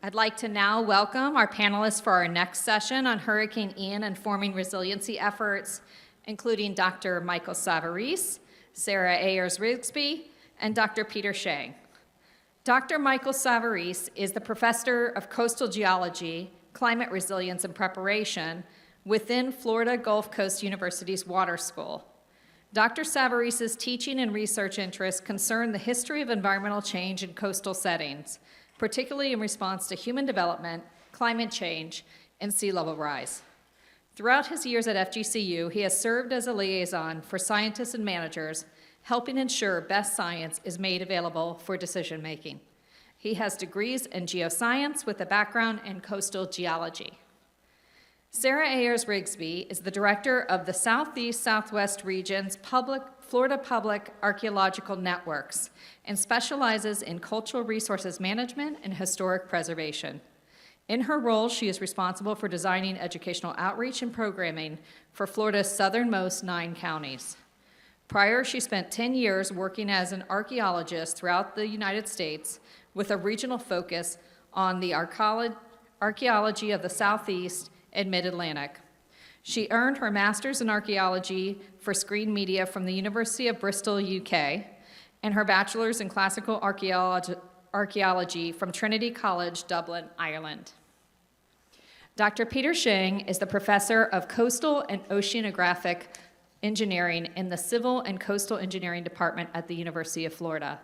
I'd like to now welcome our panelists for our next session on Hurricane Ian Informing Resiliency Efforts, including Dr. Michael Savarese, Sarah Ayers-Rigsby, and Dr. Peter Sheng. Dr. Michael Savarese is the Professor of Coastal Geology, Climate Resilience and Preparation within Florida Gulf Coast University's Water School. Dr. Savarese's teaching and research interests concern the history of environmental change in coastal settings, particularly in response to human development, climate change, and sea level rise. Throughout his years at FGCU, he has served as a liaison for scientists and managers, helping ensure best science is made available for decision-making. He has degrees in geoscience with a background in coastal geology. Sarah Ayers-Rigsby is the director of the Southeast-Southwest region's Florida Public Archaeological Networks and specializes in cultural resources management and historic preservation. In her role, she is responsible for designing educational outreach and programming for Florida's southernmost 9 counties. Prior, she spent 10 years working as an archaeologist throughout the United States with a regional focus on the archaeology of the Southeast and Mid-Atlantic. She earned her master's in archaeology for screen media from the University of Bristol, UK, and her bachelor's in classical archaeology from Trinity College, Dublin, Ireland. Dr. Peter Sheng is the Professor of Coastal and Oceanographic Engineering in the Civil and Coastal Engineering Department at the University of Florida.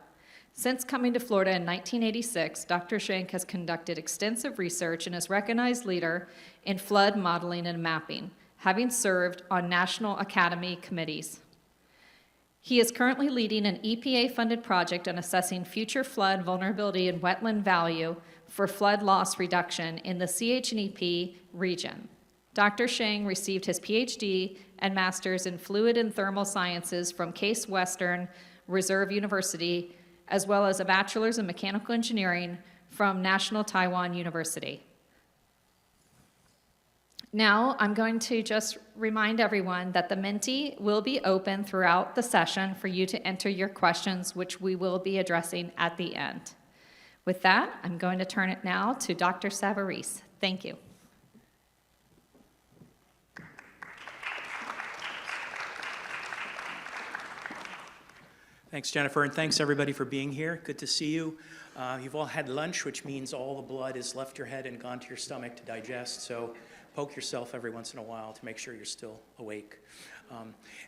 Since coming to Florida in 1986, Dr. Sheng has conducted extensive research and is a recognized leader in flood modeling and mapping, having served on National Academy committees. He is currently leading an EPA-funded project on assessing future flood vulnerability and wetland value for flood loss reduction in the CHNEP region. Dr. Sheng received his PhD and master's in fluid and thermal sciences from Case Western Reserve University, as well as a bachelor's in mechanical engineering from National Taiwan University. Now, I'm going to just remind everyone that the Menti will be open throughout the session for you to enter your questions, which we will be addressing at the end. With that, I'm going to turn it now to Dr. Savarese. Thank you. Thanks, Jennifer, and thanks everybody for being here. Good to see you. You've all had lunch, which means all the blood has left your head and gone to your stomach to digest, so poke yourself every once in a while to make sure you're still awake.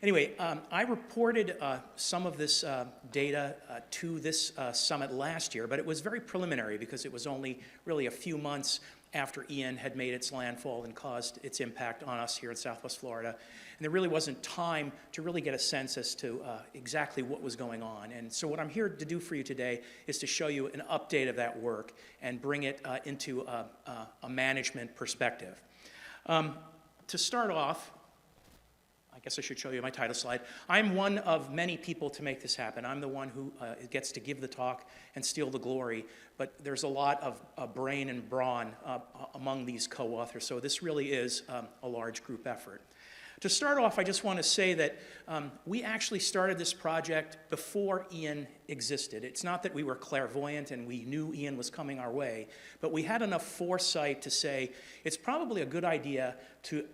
Anyway, I reported some of this data to this summit last year, but it was very preliminary because it was only really a few months after Ian had made its landfall and caused its impact on us here in Southwest Florida. And there really wasn't time to really get a sense as to exactly what was going on. And so what I'm here to do for you today is to show you an update of that work and bring it into a management perspective. To start off, I guess I should show you my title slide. I'm one of many people to make this happen. I'm the one who gets to give the talk and steal the glory, but there's a lot of brain and brawn among these co-authors, so this really is a large group effort. To start off, I just want to say that we actually started this project before Ian existed. It's not that we were clairvoyant and we knew Ian was coming our way, but we had enough foresight to say it's probably a good idea to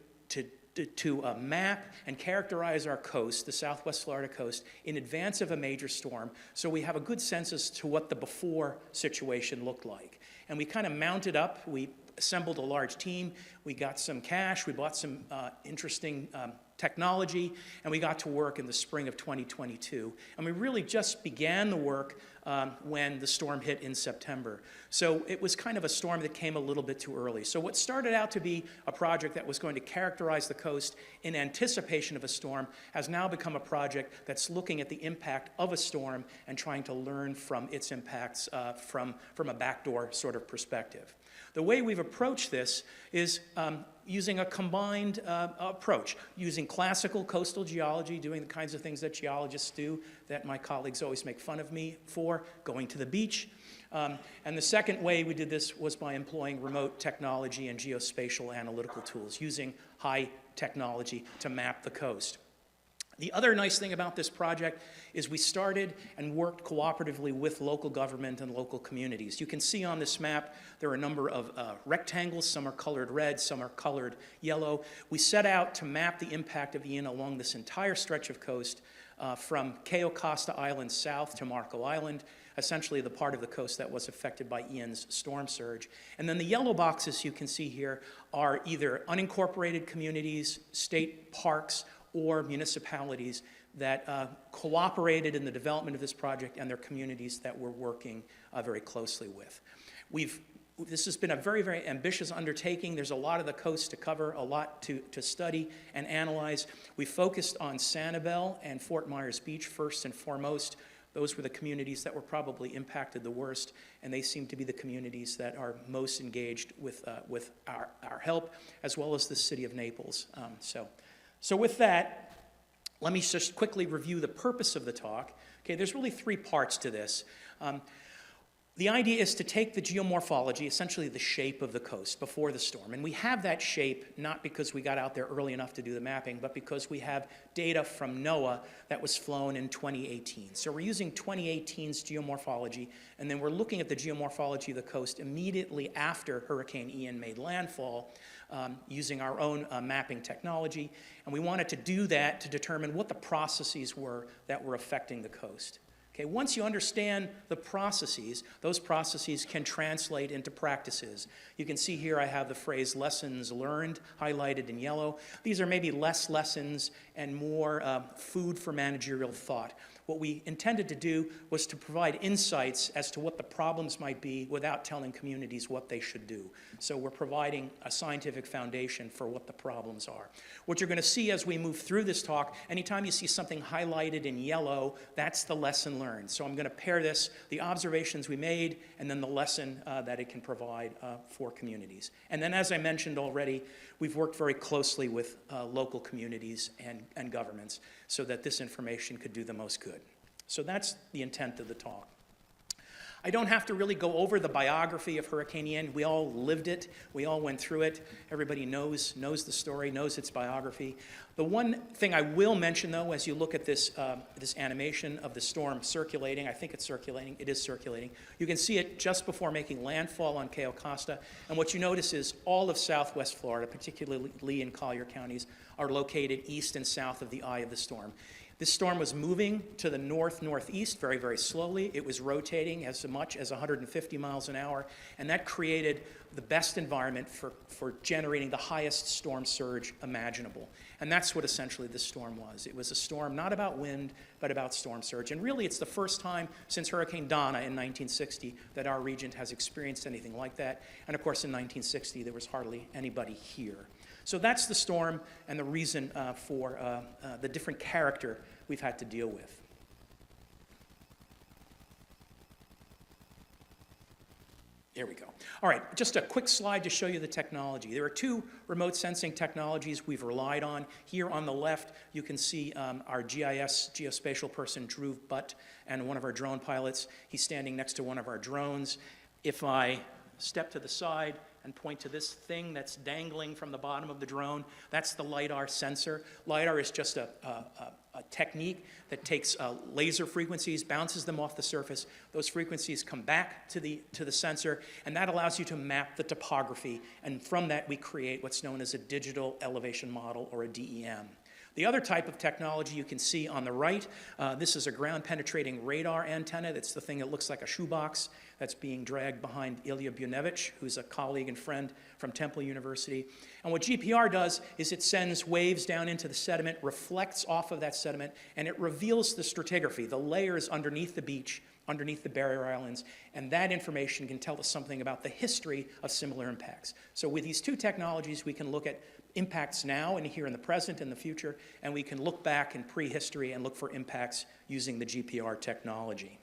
map and characterize our coast, the Southwest Florida coast, in advance of a major storm, so we have a good sense as to what the before situation looked like. And we kind of mounted up. We assembled a large team. We got some cash. We bought some interesting technology, and we got to work in the spring of 2022. And we really just began the work when the storm hit in September. So it was kind of a storm that came a little bit too early. So what started out to be a project that was going to characterize the coast in anticipation of a storm has now become a project that's looking at the impact of a storm and trying to learn from its impacts from a backdoor sort of perspective. The way we've approached this is using a combined approach, using classical coastal geology, doing the kinds of things that geologists do that my colleagues always make fun of me for, going to the beach. And the second way we did this was by employing remote technology and geospatial analytical tools, using high technology to map the coast. The other nice thing about this project is we started and worked cooperatively with local government and local communities. You can see on this map there are a number of rectangles. Some are colored red, some are colored yellow. We set out to map the impact of Ian along this entire stretch of coast from Cayo Costa Island south to Marco Island, essentially the part of the coast that was affected by Ian's storm surge. And then the yellow boxes you can see here are either unincorporated communities, state parks, or municipalities that cooperated in the development of this project and their communities that we're working very closely with. This has been a very, very ambitious undertaking. There's a lot of the coast to cover, a lot to study and analyze. We focused on Sanibel and Fort Myers Beach first and foremost. Those were the communities that were probably impacted the worst, and they seem to be the communities that are most engaged with our help, as well as the city of Naples. So with that, let me just quickly review the purpose of the talk. Okay, there's really three parts to this. The idea is to take the geomorphology, essentially the shape of the coast before the storm. And we have that shape not because we got out there early enough to do the mapping, but because we have data from NOAA that was flown in 2018. So we're using 2018's geomorphology, and then we're looking at the geomorphology of the coast immediately after Hurricane Ian made landfall using our own mapping technology. And we wanted to do that to determine what the processes were that were affecting the coast. Okay, once you understand the processes, those processes can translate into practices. You can see here I have the phrase lessons learned highlighted in yellow. These are maybe less lessons and more food for managerial thought. What we intended to do was to provide insights as to what the problems might be without telling communities what they should do. So we're providing a scientific foundation for what the problems are. What you're going to see as we move through this talk, anytime you see something highlighted in yellow, that's the lesson learned. So I'm going to pair this, the observations we made, and then the lesson that it can provide for communities. And then, as I mentioned already, we've worked very closely with local communities and governments so that this information could do the most good. So that's the intent of the talk. I don't have to really go over the biography of Hurricane Ian. We all lived it. We all went through it. Everybody knows the story, knows its biography. The one thing I will mention, though, as you look at this animation of the storm circulating, I think it's circulating, it is circulating, you can see it just before making landfall on Cayo Costa. And what you notice is all of southwest Florida, particularly Lee and Collier counties, are located east and south of the eye of the storm. This storm was moving to the north-northeast very, very slowly. It was rotating as much as 150 miles an hour, and that created the best environment for generating the highest storm surge imaginable. And that's what essentially this storm was. It was a storm not about wind, but about storm surge. And really, it's the first time since Hurricane Donna in 1960 that our region has experienced anything like that. And of course, in 1960, there was hardly anybody here. So that's the storm and the reason for the different character we've had to deal with. There we go. All right, just a quick slide to show you the technology. There are two remote sensing technologies we've relied on. Here on the left, you can see our GIS, geospatial person, Drew Butt, and one of our drone pilots. He's standing next to one of our drones. If I step to the side and point to this thing that's dangling from the bottom of the drone, that's the LiDAR sensor. LiDAR is just a technique that takes laser frequencies, bounces them off the surface. Those frequencies come back to the sensor, and that allows you to map the topography. And from that, we create what's known as a digital elevation model, or a DEM. The other type of technology you can see on the right, this is a ground-penetrating radar antenna. That's the thing that looks like a shoebox that's being dragged behind Ilya Bunevich, who's a colleague and friend from Temple University. And what GPR does is it sends waves down into the sediment, reflects off of that sediment, and it reveals the stratigraphy, the layers underneath the beach, underneath the barrier islands, and that information can tell us something about the history of similar impacts. So with these two technologies, we can look at impacts now and here in the present and the future, and we can look back in prehistory and look for impacts using the GPR technology.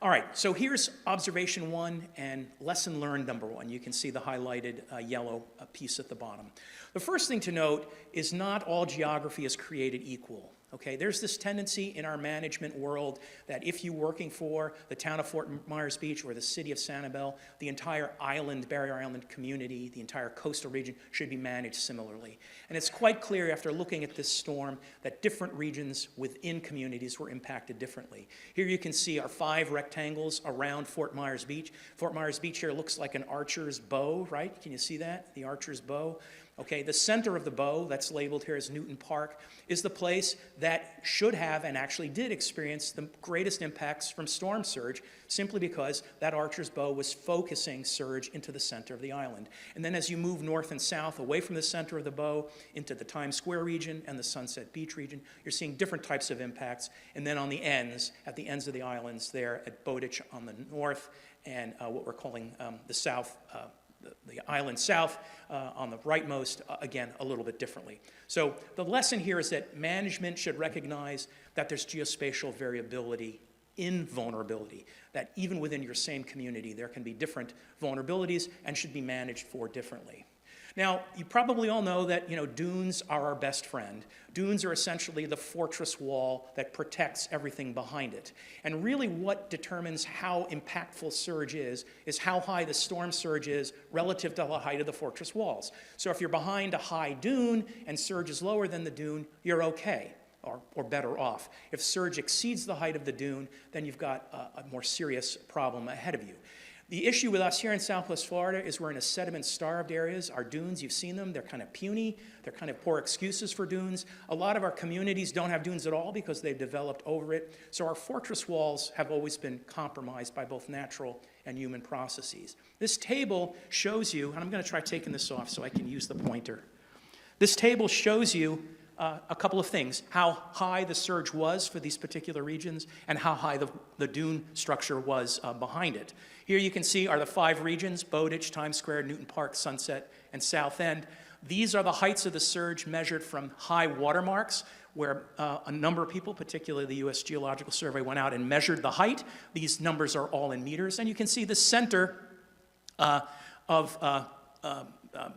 All right, so here's observation one and lesson learned number one. You can see the highlighted yellow piece at the bottom. The first thing to note is not all geography is created equal. Okay, there's this tendency in our management world that if you're working for the town of Fort Myers Beach or the city of Sanibel, the entire island, Barrier Island community, the entire coastal region should be managed similarly. And it's quite clear after looking at this storm that different regions within communities were impacted differently. Here you can see our 5 rectangles around Fort Myers Beach. Fort Myers Beach here looks like an archer's bow, right? Can you see that? The archer's bow. Okay, the center of the bow, that's labeled here as Newton Park, is the place that should have and actually did experience the greatest impacts from storm surge, simply because that archer's bow was focusing surge into the center of the island. And then as you move north and south away from the center of the bow into the Times Square region and the Sunset Beach region, you're seeing different types of impacts. And then on the ends, at the ends of the islands there at Bowditch on the north and what we're calling the south, the island south on the rightmost, again, a little bit differently. So the lesson here is that management should recognize that there's geospatial variability in vulnerability, that even within your same community, there can be different vulnerabilities and should be managed for differently. Now, you probably all know that, dunes are our best friend. Dunes are essentially the fortress wall that protects everything behind it. And really what determines how impactful surge is how high the storm surge is relative to the height of the fortress walls. So if you're behind a high dune and surge is lower than the dune, you're okay, or better off. If surge exceeds the height of the dune, then you've got a more serious problem ahead of you. The issue with us here in Southwest Florida is we're in a sediment-starved areas. Our dunes, you've seen them, they're kind of puny. They're kind of poor excuses for dunes. A lot of our communities don't have dunes at all because they've developed over it. So our fortress walls have always been compromised by both natural and human processes. This table shows you, and I'm going to try taking this off so I can use the pointer. This table shows you a couple of things: how high the surge was for these particular regions and how high the dune structure was behind it. Here you can see are the 5 regions: Bowditch, Times Square, Newton Park, Sunset, and South End. These are the heights of the surge measured from high watermarks, where a number of people, particularly the U.S. Geological Survey, went out and measured the height. These numbers are all in meters. And you can see the center of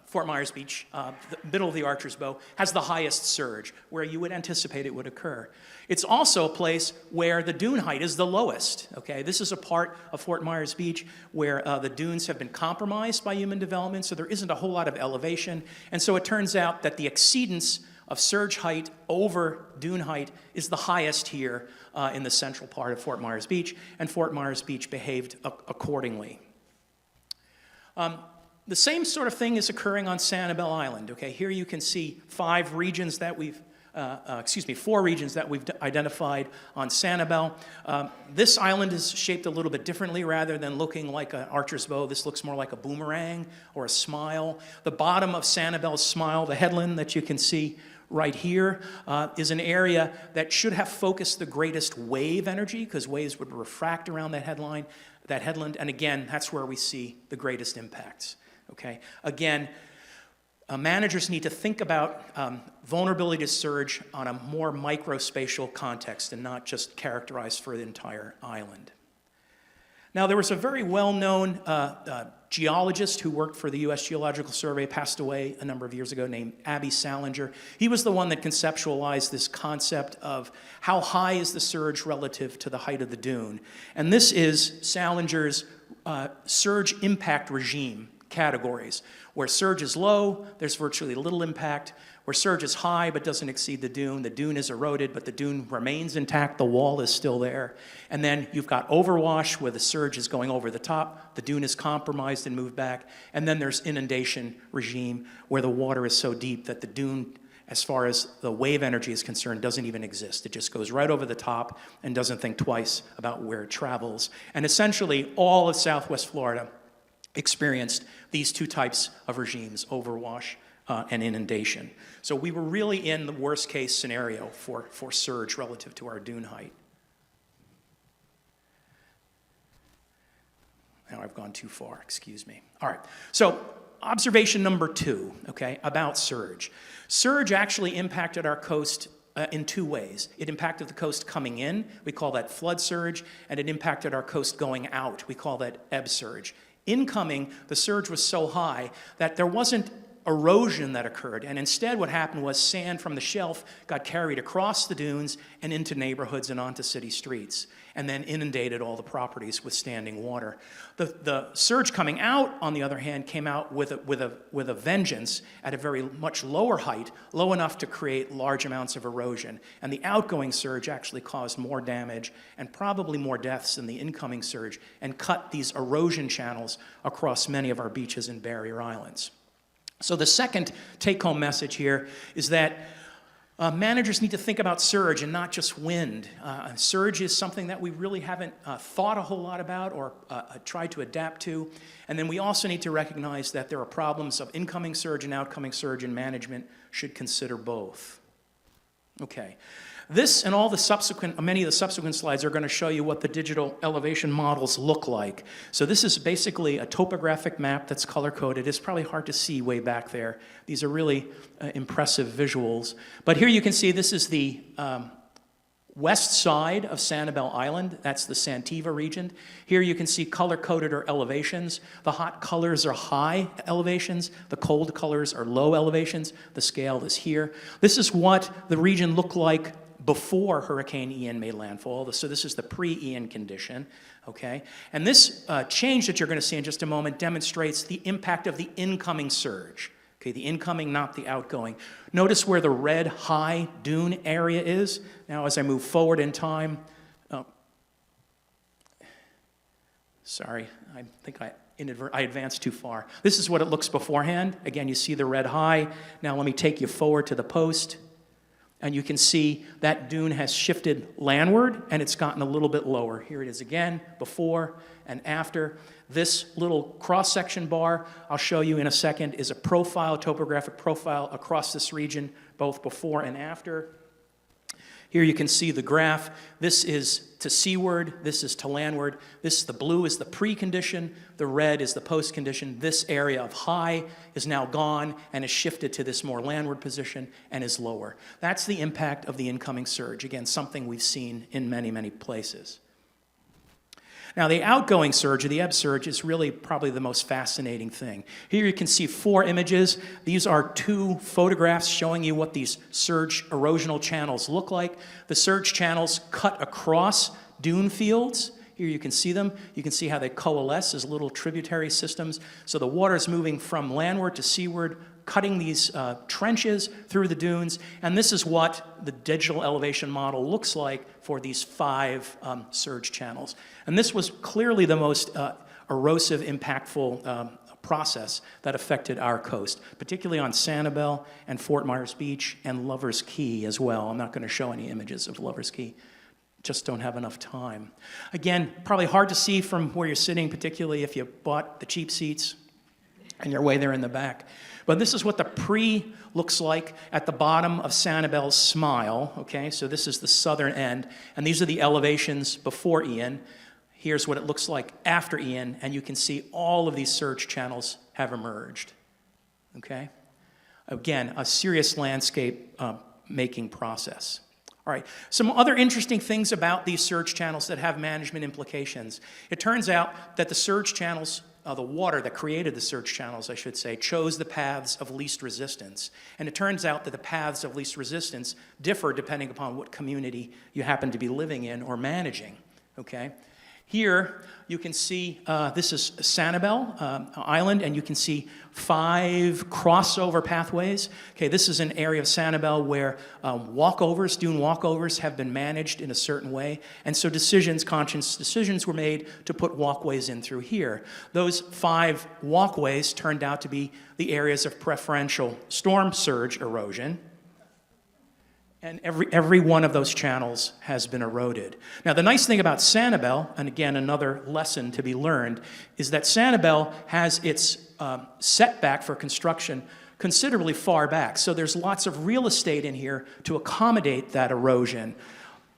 Fort Myers Beach, the middle of the Archer's Bow, has the highest surge, where you would anticipate it would occur. It's also a place where the dune height is the lowest. Okay, this is a part of Fort Myers Beach where the dunes have been compromised by human development, so there isn't a whole lot of elevation. And so it turns out that the exceedance of surge height over dune height is the highest here in the central part of Fort Myers Beach, and Fort Myers Beach behaved accordingly. The same sort of thing is occurring on Sanibel Island. Okay, here you can see 4 regions that we've identified on Sanibel. This island is shaped a little bit differently. Rather than looking like an archer's bow, this looks more like a boomerang or a smile. The bottom of Sanibel's smile, the headland that you can see right here, is an area that should have focused the greatest wave energy, because waves would refract around that headland, and again, that's where we see the greatest impacts. Okay, again, managers need to think about vulnerability to surge on a more microspatial context and not just characterized for the entire island. Now, there was a very well-known geologist who worked for the U.S. Geological Survey, passed away a number of years ago, named Abby Salinger. He was the one that conceptualized this concept of how high is the surge relative to the height of the dune. And this is Salinger's surge impact regime categories. Where surge is low, there's virtually little impact. Where surge is high but doesn't exceed the dune is eroded, but the dune remains intact, the wall is still there. And then you've got overwash, where the surge is going over the top, the dune is compromised and moved back. And then there's inundation regime, where the water is so deep that the dune, as far as the wave energy is concerned, doesn't even exist. It just goes right over the top and doesn't think twice about where it travels. And essentially, all of Southwest Florida experienced these 2 types of regimes: overwash and inundation. So we were really in the worst case scenario for surge relative to our dune height. Now I've gone too far, excuse me. All right, so observation number 2, okay, about surge. Surge actually impacted our coast in 2 ways. It impacted the coast coming in, we call that flood surge, and it impacted our coast going out, we call that ebb surge. Incoming, the surge was so high that there wasn't erosion that occurred. And instead what happened was sand from the shelf got carried across the dunes and into neighborhoods and onto city streets, and then inundated all the properties with standing water. The surge coming out, on the other hand, came out with a vengeance at a very much lower height, low enough to create large amounts of erosion. And the outgoing surge actually caused more damage and probably more deaths than the incoming surge, and cut these erosion channels across many of our beaches and barrier islands. So the second take-home message here is that managers need to think about surge and not just wind. Surge is something that we really haven't thought a whole lot about or tried to adapt to. And then we also need to recognize that there are problems of incoming surge and outcoming surge, and management should consider both. Okay. This and all the subsequent, many of the subsequent slides are going to show you what the digital elevation models look like. So this is basically a topographic map that's color-coded. It's probably hard to see way back there. These are really impressive visuals. But here you can see this is the west side of Sanibel Island. That's the Santiva region. Here you can see color-coded or elevations. The hot colors are high elevations. The cold colors are low elevations. The scale is here. This is what the region looked like before Hurricane Ian made landfall. So this is the pre-Ian condition, okay? And this change that you're going to see in just a moment demonstrates the impact of the incoming surge, okay? The incoming, not the outgoing. Notice where the red high dune area is. Now as I move forward in time, sorry, I think I advanced too far. This is what it looks beforehand. Again, you see the red high. Now let me take you forward to the post. And you can see that dune has shifted landward, and it's gotten a little bit lower. Here it is again, before and after. This little cross-section bar, I'll show you in a second, is a profile, topographic profile across this region, both before and after. Here you can see the graph. This is to seaward, this is to landward. The blue is the pre-condition, the red is the post-condition. This area of high is now gone and is shifted to this more landward position and is lower. That's the impact of the incoming surge. Again, something we've seen in many, many places. Now, the outgoing surge, or the ebb surge, is really probably the most fascinating thing. Here you can see 4 images. These are 2 photographs showing you what these surge erosional channels look like. The surge channels cut across dune fields. Here you can see them. You can see how they coalesce as little tributary systems. So the water is moving from landward to seaward, cutting these trenches through the dunes, and this is what the digital elevation model looks like for these 5 surge channels. And this was clearly the most erosive, impactful process that affected our coast, particularly on Sanibel and Fort Myers Beach and Lover's Key as well. I'm not going to show any images of Lover's Key. Just don't have enough time. Again, probably hard to see from where you're sitting, particularly if you bought the cheap seats and you're way there in the back. But this is what the pre looks like at the bottom of Sanibel's Smile, okay? So this is the southern end, and these are the elevations before Ian. Here's what it looks like after Ian, and you can see all of these surge channels have emerged, okay? Again, a serious landscape making process. All right, some other interesting things about these surge channels that have management implications. It turns out that the surge channels, the water that created the surge channels, I should say, chose the paths of least resistance. And it turns out that the paths of least resistance differ depending upon what community you happen to be living in or managing, okay? Here, you can see, this is Sanibel Island, and you can see 5 crossover pathways. Okay, this is an area of Sanibel where walkovers, dune walkovers, have been managed in a certain way, and so conscious decisions were made to put walkways in through here. Those 5 walkways turned out to be the areas of preferential storm surge erosion. And every one of those channels has been eroded. Now, the nice thing about Sanibel, and again, another lesson to be learned, is that Sanibel has its setback for construction considerably far back. So there's lots of real estate in here to accommodate that erosion.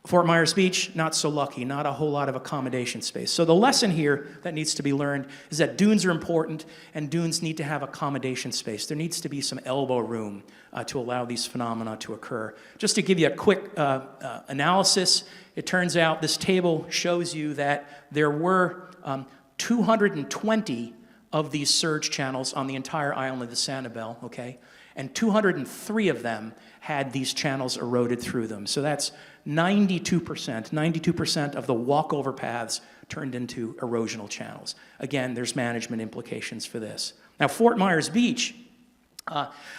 Fort Myers Beach, not so lucky, not a whole lot of accommodation space. So the lesson here that needs to be learned is that dunes are important, and dunes need to have accommodation space. There needs to be some elbow room to allow these phenomena to occur. Just to give you a quick analysis, it turns out this table shows you that there were 220 of these surge channels on the entire island of the Sanibel, okay? And 203 of them had these channels eroded through them. So that's 92% of the walkover paths turned into erosional channels. Again, there's management implications for this. Now, Fort Myers Beach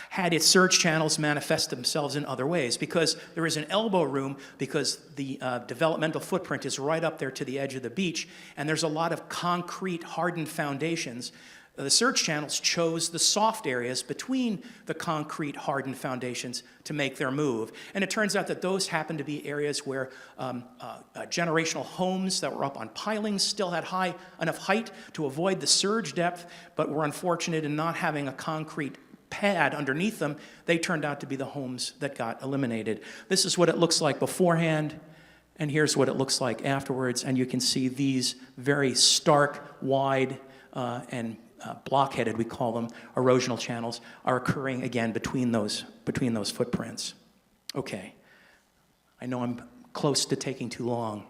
had its surge channels manifest themselves in other ways because there is an elbow room because the developmental footprint is right up there to the edge of the beach, and there's a lot of concrete hardened foundations. The surge channels chose the soft areas between the concrete hardened foundations to make their move. And it turns out that those happen to be areas where generational homes that were up on pilings still had enough height to avoid the surge depth, but were unfortunate in not having a concrete pad underneath them. They turned out to be the homes that got eliminated. This is what it looks like beforehand, and here's what it looks like afterwards. And you can see these very stark, wide, and blockheaded, we call them, erosional channels are occurring again between those footprints. Okay, I know I'm close to taking too long.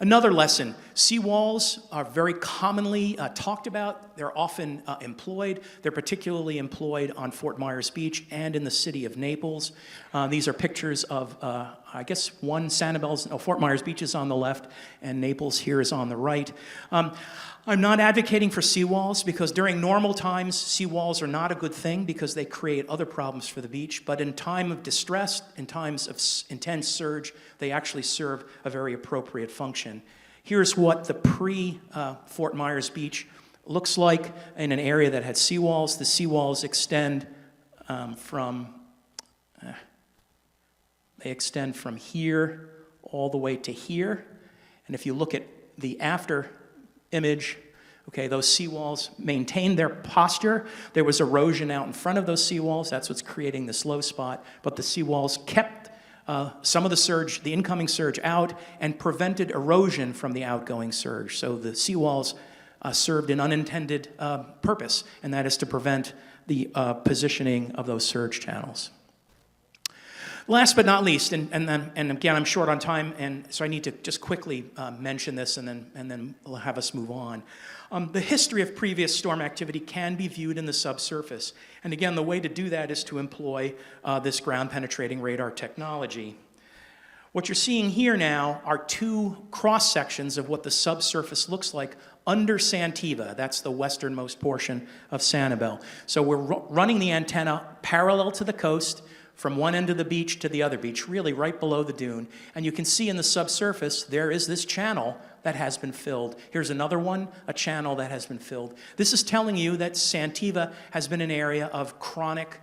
Another lesson, seawalls are very commonly talked about. They're often employed. They're particularly employed on Fort Myers Beach and in the city of Naples. These are pictures of, I guess, Fort Myers Beach is on the left, and Naples here is on the right. I'm not advocating for seawalls because during normal times, seawalls are not a good thing because they create other problems for the beach. But in time of distress, in times of intense surge, they actually serve a very appropriate function. Here's what the pre-Fort Myers Beach looks like in an area that had seawalls. The seawalls extend from here all the way to here. And if you look at the after image, okay, those seawalls maintained their posture. There was erosion out in front of those seawalls. That's what's creating this low spot. But the seawalls kept some of the surge, the incoming surge out, and prevented erosion from the outgoing surge. So the seawalls served an unintended purpose, and that is to prevent the positioning of those surge channels. Last but not least, and again, I'm short on time, and so I need to just quickly mention this, and then we'll have us move on. The history of previous storm activity can be viewed in the subsurface, and again, the way to do that is to employ this ground-penetrating radar technology. What you're seeing here now are two cross-sections of what the subsurface looks like under Santiva. That's the westernmost portion of Sanibel. So we're running the antenna parallel to the coast, from one end of the beach to the other beach, really right below the dune. And you can see in the subsurface, there is this channel that has been filled. Here's another one, a channel that has been filled. This is telling you that Santiva has been an area of chronic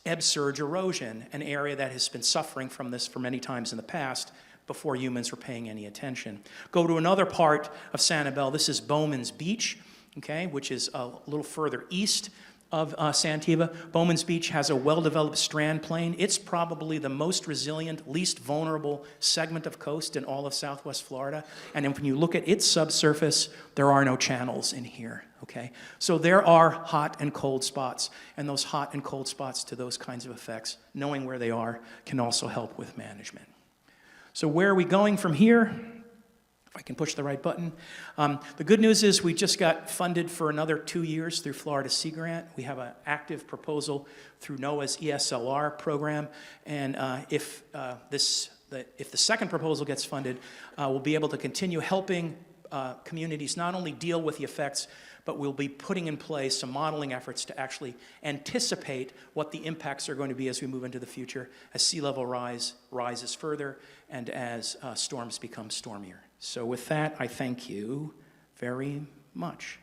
ebb surge erosion, an area that has been suffering from this for many times in the past before humans were paying any attention. Go to another part of Sanibel. This is Bowman's Beach, okay, which is a little further east of Santiva. Bowman's Beach has a well-developed strand plane. It's probably the most resilient, least vulnerable segment of coast in all of Southwest Florida. And when you look at its subsurface, there are no channels in here, okay? So there are hot and cold spots, and those hot and cold spots to those kinds of effects, knowing where they are, can also help with management. So where are we going from here? If I can push the right button. The good news is we just got funded for another 2 years through Florida Sea Grant. We have an active proposal through NOAA's ESLR program, and if the second proposal gets funded, we'll be able to continue helping communities not only deal with the effects, but we'll be putting in place some modeling efforts to actually anticipate what the impacts are going to be as we move into the future, as sea level rises further, and as storms become stormier. So with that, I thank you very much.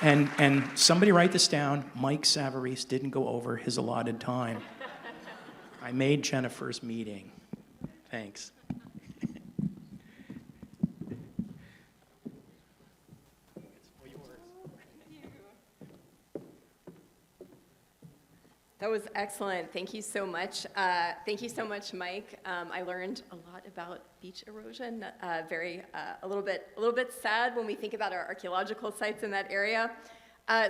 And somebody write this down. Mike Savarese didn't go over his allotted time. I made Jennifer's meeting. Thanks. That was excellent. Thank you so much. Thank you so much, Mike. I learned a lot about beach erosion. A little bit sad when we think about our archaeological sites in that area.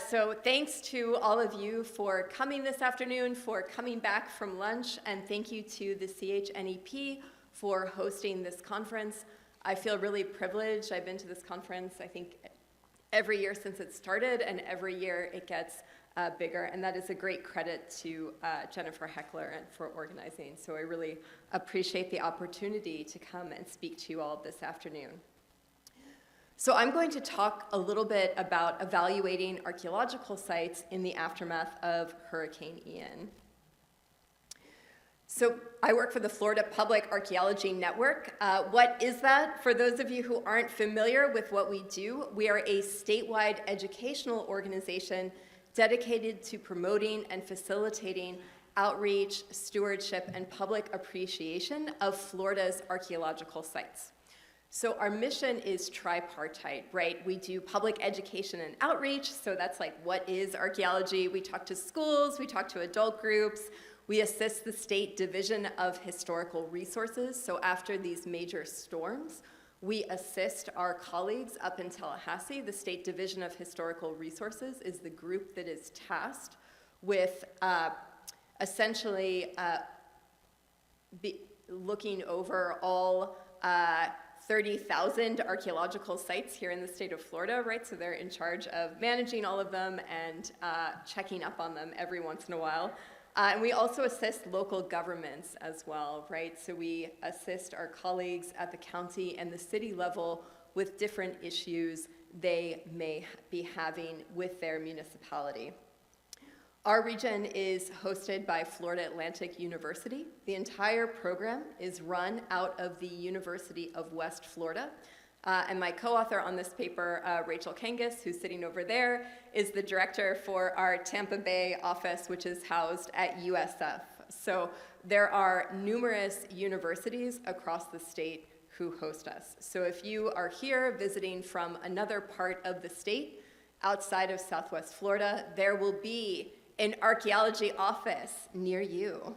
So thanks to all of you for coming this afternoon, for coming back from lunch, and thank you to the CHNEP for hosting this conference. I feel really privileged. I've been to this conference, I think, every year since it started, and every year it gets bigger, and that is a great credit to Jennifer Heckler and for organizing. So I really appreciate the opportunity to come and speak to you all this afternoon. So I'm going to talk a little bit about evaluating archaeological sites in the aftermath of Hurricane Ian. So I work for the Florida Public Archaeology Network. What is that? For those of you who aren't familiar with what we do, we are a statewide educational organization dedicated to promoting and facilitating outreach, stewardship, and public appreciation of Florida's archaeological sites. So our mission is tripartite, right? We do public education and outreach, so that's like, what is archaeology? We talk to schools, we talk to adult groups, we assist the State Division of Historical Resources, so after these major storms, we assist our colleagues up in Tallahassee. The State Division of Historical Resources is the group that is tasked with essentially looking over all 30,000 archaeological sites here in the state of Florida, right? So they're in charge of managing all of them and checking up on them every once in a while. And we also assist local governments as well, right? So we assist our colleagues at the county and the city level with different issues they may be having with their municipality. Our region is hosted by Florida Atlantic University. The entire program is run out of the University of West Florida. And my co-author on this paper, Rachel Kangas, who's sitting over there, is the director for our Tampa Bay office, which is housed at USF. So there are numerous universities across the state who host us. So if you are here visiting from another part of the state, outside of Southwest Florida, there will be an archaeology office near you.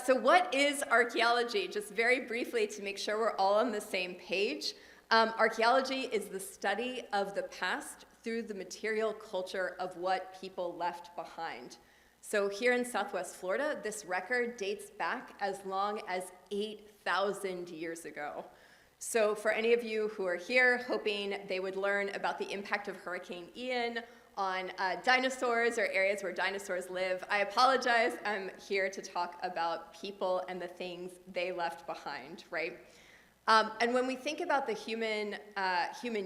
So what is archaeology? Just very briefly to make sure we're all on the same page. Archaeology is the study of the past through the material culture of what people left behind. So here in Southwest Florida, this record dates back as long as 8,000 years ago. So for any of you who are here hoping they would learn about the impact of Hurricane Ian on dinosaurs or areas where dinosaurs live, I apologize. I'm here to talk about people and the things they left behind, right? And when we think about the human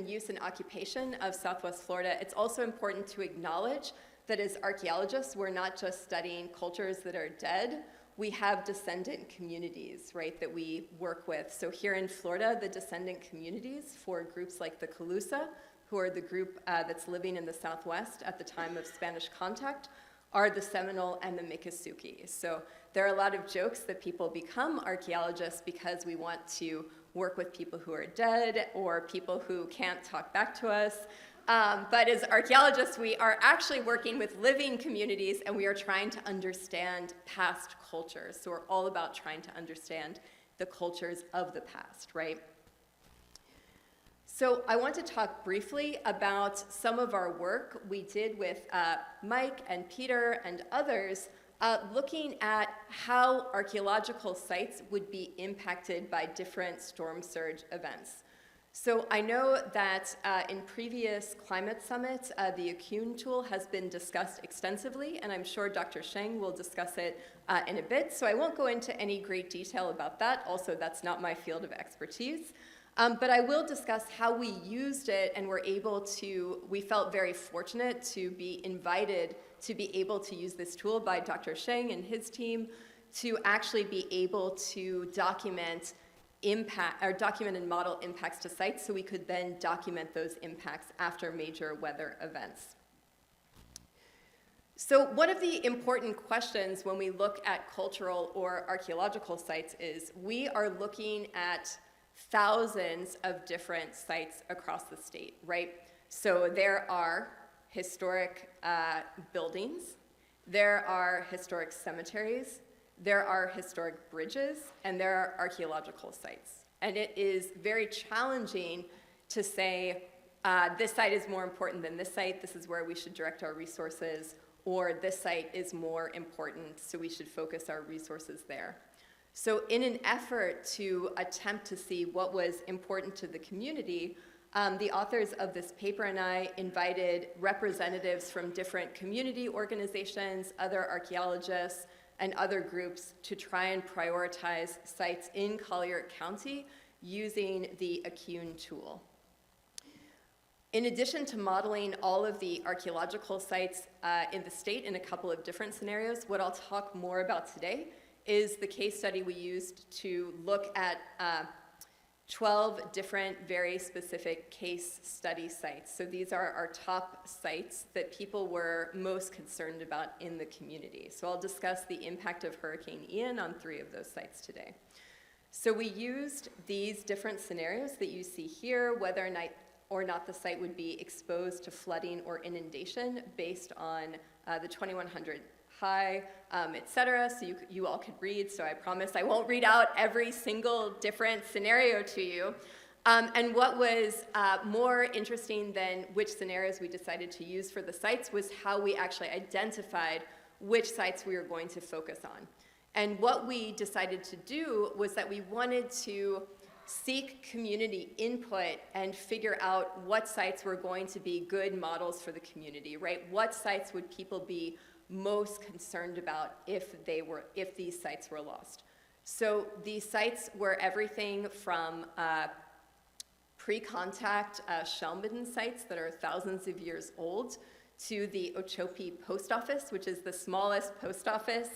use and occupation of Southwest Florida, it's also important to acknowledge that as archaeologists, we're not just studying cultures that are dead, we have descendant communities, right, that we work with. So here in Florida, the descendant communities for groups like the Calusa, who are the group that's living in the Southwest at the time of Spanish contact, are the Seminole and the Miccosukee. So there are a lot of jokes that people become archaeologists because we want to work with people who are dead or people who can't talk back to us. But as archaeologists, we are actually working with living communities and we are trying to understand past cultures. So we're all about trying to understand the cultures of the past, right? So I want to talk briefly about some of our work we did with Mike and Peter and others looking at how archaeological sites would be impacted by different storm surge events. So I know that in previous climate summits, the Acune tool has been discussed extensively, and I'm sure Dr. Sheng will discuss it in a bit, so I won't go into any great detail about that. Also, that's not my field of expertise. But I will discuss how we used it and we felt very fortunate to be invited to be able to use this tool by Dr. Sheng and his team to actually be able to document and model impacts to sites so we could then document those impacts after major weather events. So one of the important questions when we look at cultural or archaeological sites is we are looking at thousands of different sites across the state, right? So there are historic buildings, there are historic cemeteries, there are historic bridges, and there are archaeological sites. And it is very challenging to say, this site is more important than this site, this is where we should direct our resources, or this site is more important, so we should focus our resources there. So in an effort to attempt to see what was important to the community, the authors of this paper and I invited representatives from different community organizations, other archaeologists, and other groups to try and prioritize sites in Collier County using the ACUNE tool. In addition to modeling all of the archaeological sites in the state in a couple of different scenarios, what I'll talk more about today is the case study we used to look at 12 different very specific case study sites. So these are our top sites that people were most concerned about in the community. So I'll discuss the impact of Hurricane Ian on 3 of those sites today. So we used these different scenarios that you see here, whether or not the site would be exposed to flooding or inundation based on the 2100 high, et cetera, so you all could read, so I promise I won't read out every single different scenario to you. And what was more interesting than which scenarios we decided to use for the sites was how we actually identified which sites we were going to focus on. And what we decided to do was that we wanted to seek community input and figure out what sites were going to be good models for the community, right? What sites would people be most concerned about if these sites were lost? So these sites were everything from pre-contact shell-midden sites that are thousands of years old to the Ochopi Post Office, which is the smallest post office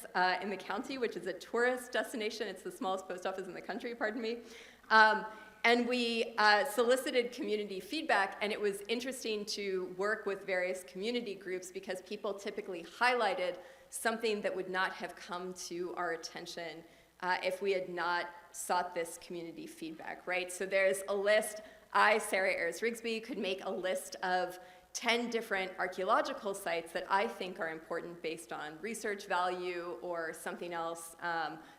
in the county, which is a tourist destination. It's the smallest post office in the country, pardon me. And we solicited community feedback, and it was interesting to work with various community groups because people typically highlighted something that would not have come to our attention if we had not sought this community feedback, right? So there's a list. Sarah Ayers-Rigsby, could make a list of 10 different archaeological sites that I think are important based on research value or something else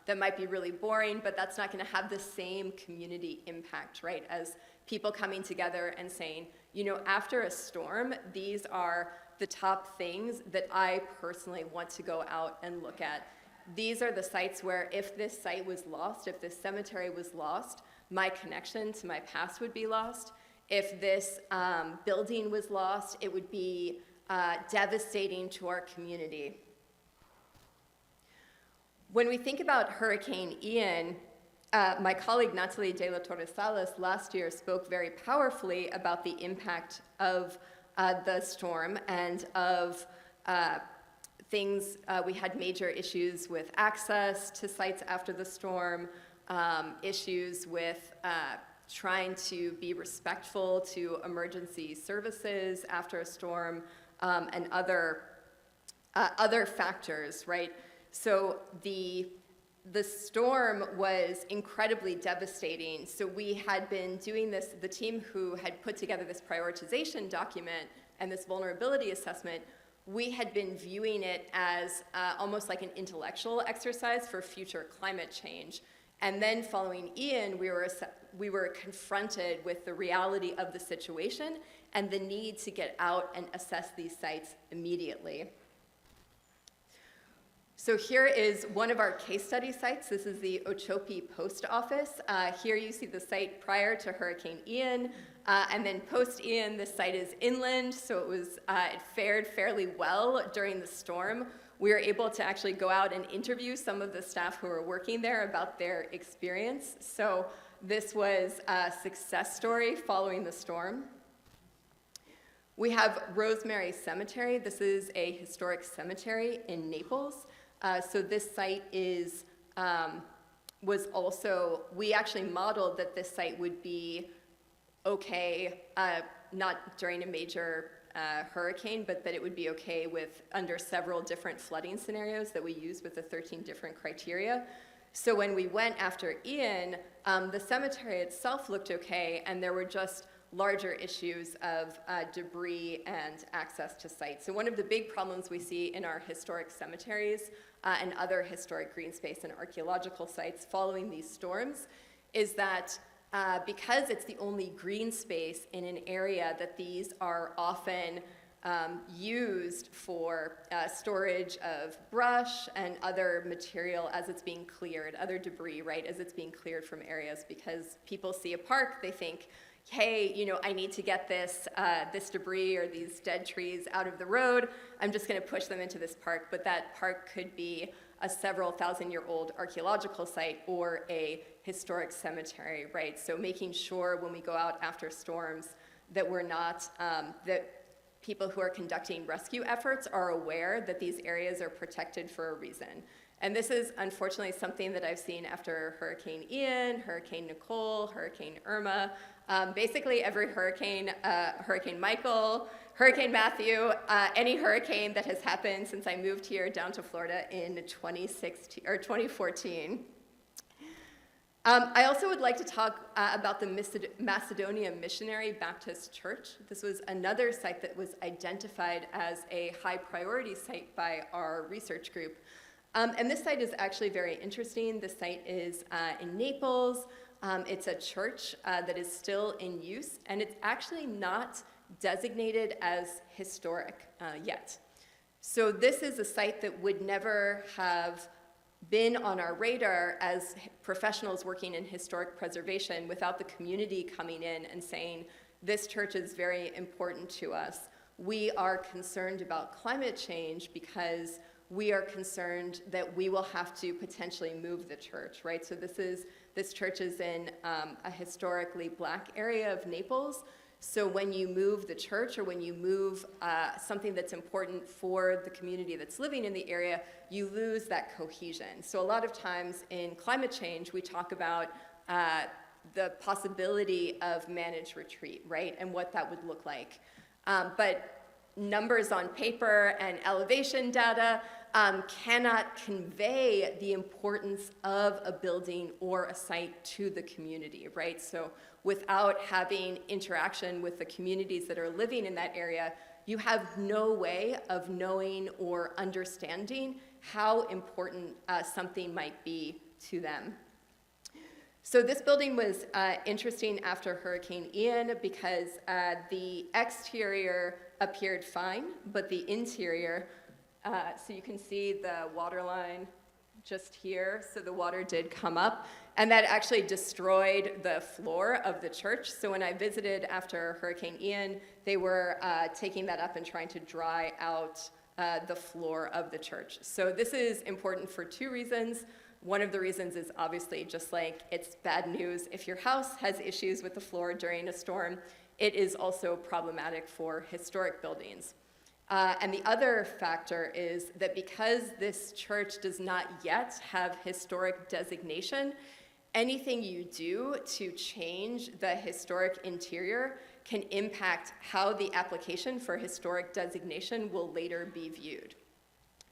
that might be really boring, but that's not going to have the same community impact, right, as people coming together and saying, you know, after a storm, these are the top things that I personally want to go out and look at. These are the sites where if this site was lost, if this cemetery was lost, my connection to my past would be lost. If this building was lost, it would be devastating to our community. When we think about Hurricane Ian, my colleague Natalie de la Torre Salas last year spoke very powerfully about the impact of the storm and of things. We had major issues with access to sites after the storm, issues with trying to be respectful to emergency services after a storm, and other factors, right? So the storm was incredibly devastating. So we had been doing this, the team who had put together this prioritization document and this vulnerability assessment, we had been viewing it as almost like an intellectual exercise for future climate change. And then following Ian, we were confronted with the reality of the situation and the need to get out and assess these sites immediately. So here is one of our case study sites. This is the Ochopi Post Office. Here you see the site prior to Hurricane Ian, and then post-Ian, this site is inland, so it fared fairly well during the storm. We were able to actually go out and interview some of the staff who were working there about their experience. So this was a success story following the storm. We have Rosemary Cemetery. This is a historic cemetery in Naples. So this site was also, we actually modeled that this site would be okay, not during a major hurricane, but that it would be okay under several different flooding scenarios that we use with the 13 different criteria. So when we went after Ian, the cemetery itself looked okay, and there were just larger issues of debris and access to sites. So one of the big problems we see in our historic cemeteries and other historic green space and archaeological sites following these storms is that because it's the only green space in an area that these are often used for storage of brush and other material as it's being cleared, other debris, right, as it's being cleared from areas, because people see a park, they think, hey, I need to get this debris or these dead trees out of the road. I'm just going to push them into this park. But that park could be a several thousand-year-old archaeological site or a historic cemetery, right? So making sure when we go out after storms that we're not, that people who are conducting rescue efforts are aware that these areas are protected for a reason. And this is unfortunately something that I've seen after Hurricane Ian, Hurricane Nicole, Hurricane Irma. Basically every hurricane, Hurricane Michael, Hurricane Matthew, any hurricane that has happened since I moved here down to Florida in 2014. I also would like to talk about the Macedonia Missionary Baptist Church. This was another site that was identified as a high priority site by our research group. And this site is actually very interesting. The site is in Naples. It's a church that is still in use, and it's actually not designated as historic yet. So this is a site that would never have been on our radar as professionals working in historic preservation without the community coming in and saying, this church is very important to us. We are concerned about climate change because we are concerned that we will have to potentially move the church, right? So this church is in a historically Black area of Naples. So when you move the church or when you move something that's important for the community that's living in the area, you lose that cohesion. So a lot of times in climate change, we talk about the possibility of managed retreat, right? And what that would look like. But numbers on paper and elevation data cannot convey the importance of a building or a site to the community, right? So without having interaction with the communities that are living in that area, you have no way of knowing or understanding how important something might be to them. So this building was interesting after Hurricane Ian because the exterior appeared fine, but the interior, so you can see the water line just here, so the water did come up, and that actually destroyed the floor of the church. So when I visited after Hurricane Ian, they were taking that up and trying to dry out the floor of the church. So this is important for two reasons. One of the reasons is obviously just like it's bad news if your house has issues with the floor during a storm. It is also problematic for historic buildings. And the other factor is that because this church does not yet have historic designation, anything you do to change the historic interior can impact how the application for historic designation will later be viewed.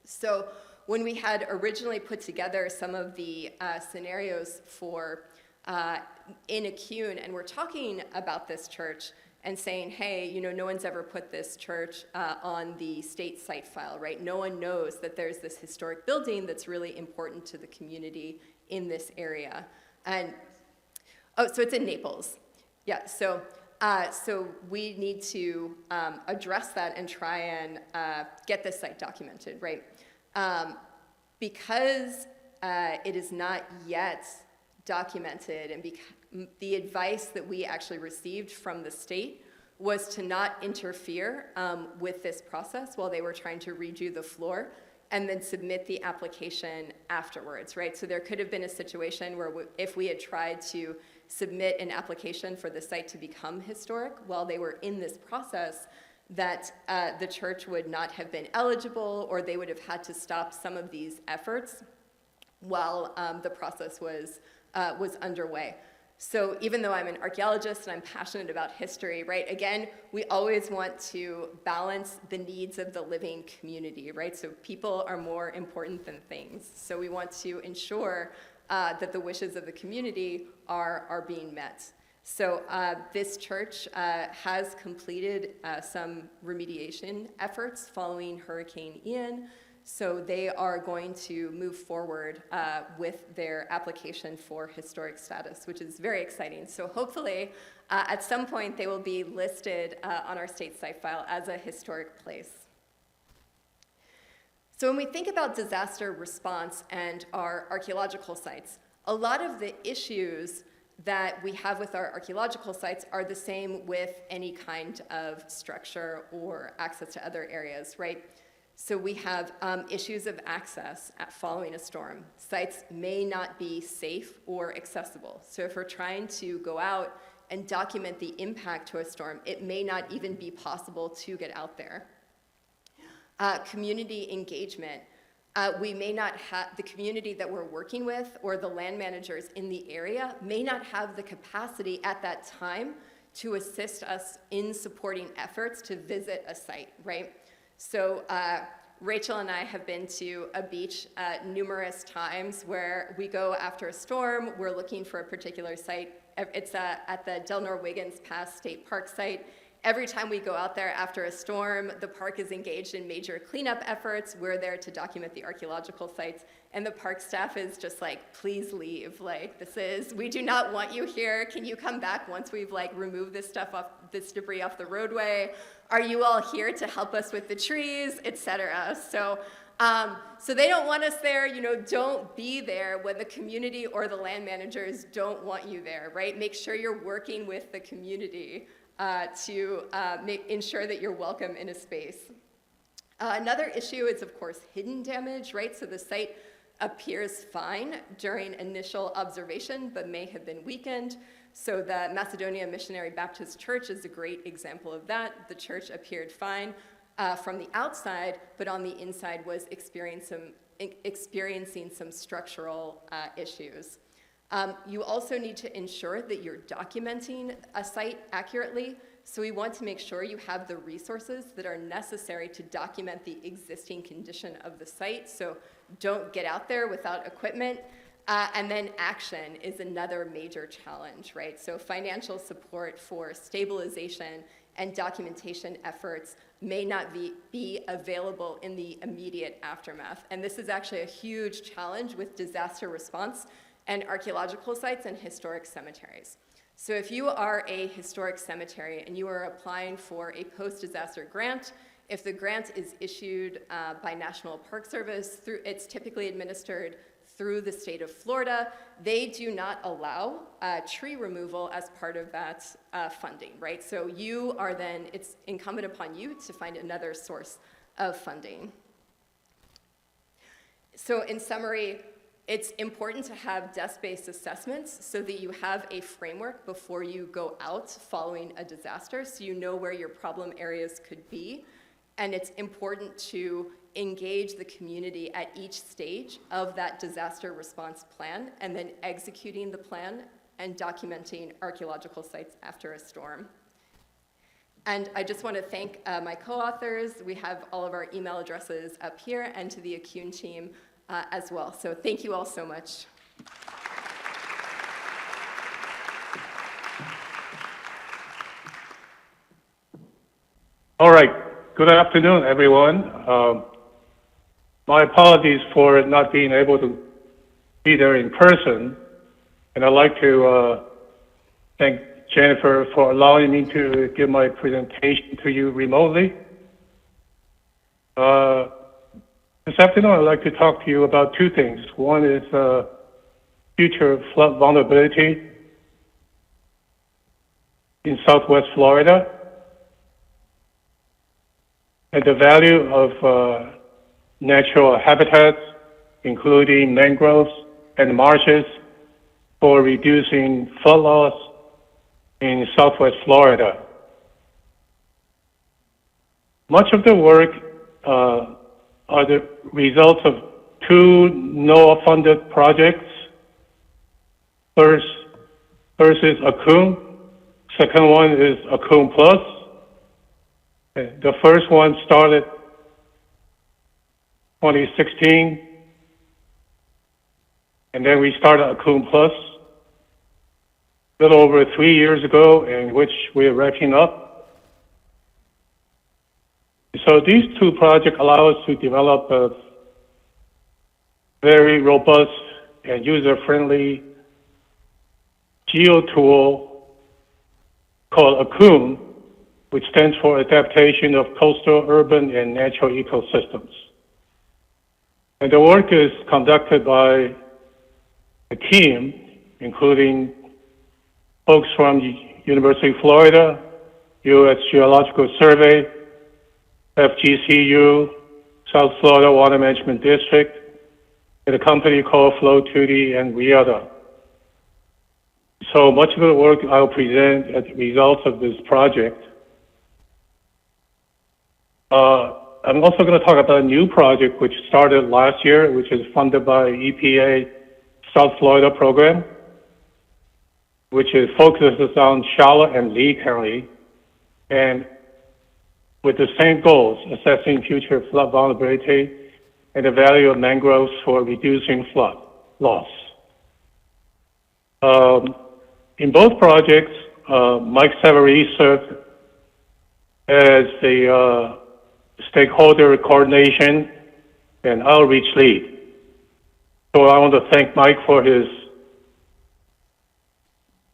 So when we had originally put together some of the scenarios for in Acune, and we're talking about this church and saying, hey, no one's ever put this church on the state site file, right? No one knows that there's this historic building that's really important to the community in this area. And, oh, so it's in Naples. Yeah, so we need to address that and try and get this site documented, right? Because it is not yet documented, and the advice that we actually received from the state was to not interfere with this process while they were trying to redo the floor and then submit the application afterwards, right? So there could have been a situation where if we had tried to submit an application for the site to become historic while they were in this process, that the church would not have been eligible, or they would have had to stop some of these efforts while the process was underway. So even though I'm an archaeologist and I'm passionate about history, right, again, we always want to balance the needs of the living community, right? So people are more important than things. So we want to ensure that the wishes of the community are being met. So this church has completed some remediation efforts following Hurricane Ian. So they are going to move forward with their application for historic status, which is very exciting. So hopefully, at some point, they will be listed on our state site file as a historic place. So when we think about disaster response and our archaeological sites, a lot of the issues that we have with our archaeological sites are the same with any kind of structure or access to other areas, right? So we have issues of access following a storm. Sites may not be safe or accessible. So if we're trying to go out and document the impact to a storm, it may not even be possible to get out there. Community engagement. We may not have, the community that we're working with or the land managers in the area may not have the capacity at that time to assist us in supporting efforts to visit a site, right? So Rachel and I have been to a beach numerous times where we go after a storm, we're looking for a particular site. It's at the Del Nor-Wiggins Pass State Park site. Every time we go out there after a storm, the park is engaged in major cleanup efforts. We're there to document the archaeological sites, and the park staff is just like, please leave. Like, we do not want you here. Can you come back once we've like removed this debris off the roadway? Are you all here to help us with the trees, etc.? So they don't want us there. You know, don't be there when the community or the land managers don't want you there, right? Make sure you're working with the community to ensure that you're welcome in a space. Another issue is, of course, hidden damage, right? So the site appears fine during initial observation, but may have been weakened. So the Macedonia Missionary Baptist Church is a great example of that. The church appeared fine from the outside, but on the inside was experiencing some structural issues. You also need to ensure that you're documenting a site accurately. So we want to make sure you have the resources that are necessary to document the existing condition of the site. So don't get out there without equipment. And then action is another major challenge, right? So financial support for stabilization and documentation efforts may not be available in the immediate aftermath. And this is actually a huge challenge with disaster response and archaeological sites and historic cemeteries. So if you are a historic cemetery and you are applying for a post-disaster grant, if the grant is issued by National Park Service, it's typically administered through the state of Florida, they do not allow tree removal as part of that funding, right? So it's incumbent upon you to find another source of funding. So in summary, it's important to have desk-based assessments so that you have a framework before you go out following a disaster, so you know where your problem areas could be. And it's important to engage the community at each stage of that disaster response plan, and then executing the plan and documenting archaeological sites after a storm. And I just want to thank my co-authors. We have all of our email addresses up here, and to the Acune team as well. So thank you all so much. All right. Good afternoon, everyone. My apologies for not being able to be there in person, and I'd like to thank Jennifer for allowing me to give my presentation to you remotely. This afternoon, I'd like to talk to you about two things. One is future flood vulnerability in Southwest Florida, and the value of natural habitats, including mangroves and marshes, for reducing flood loss in Southwest Florida. Much of the work are the results of two NOAA-funded projects. First is Acune. Second one is Acune Plus. The first one started 2016, and then we started Acune Plus a little over 3 years ago, in which we're wrapping up. So these two projects allow us to develop very robust and user-friendly geo tool called ACUM, which stands for Adaptation of Coastal, Urban, and Natural Ecosystems. And the work is conducted by a team, including folks from University of Florida, U.S. Geological Survey, FGCU, South Florida Water Management District, and a company called Flow2D and RIADA. So much of the work I'll present as a result of this project. I'm also going to talk about a new project which started last year, which is funded by EPA South Florida program, which focuses on Charlotte and Lee County, and with the same goals, assessing future flood vulnerability and the value of mangroves for reducing flood loss. In both projects, Mike Savarese served as the stakeholder coordination and outreach lead. So I want to thank Mike for his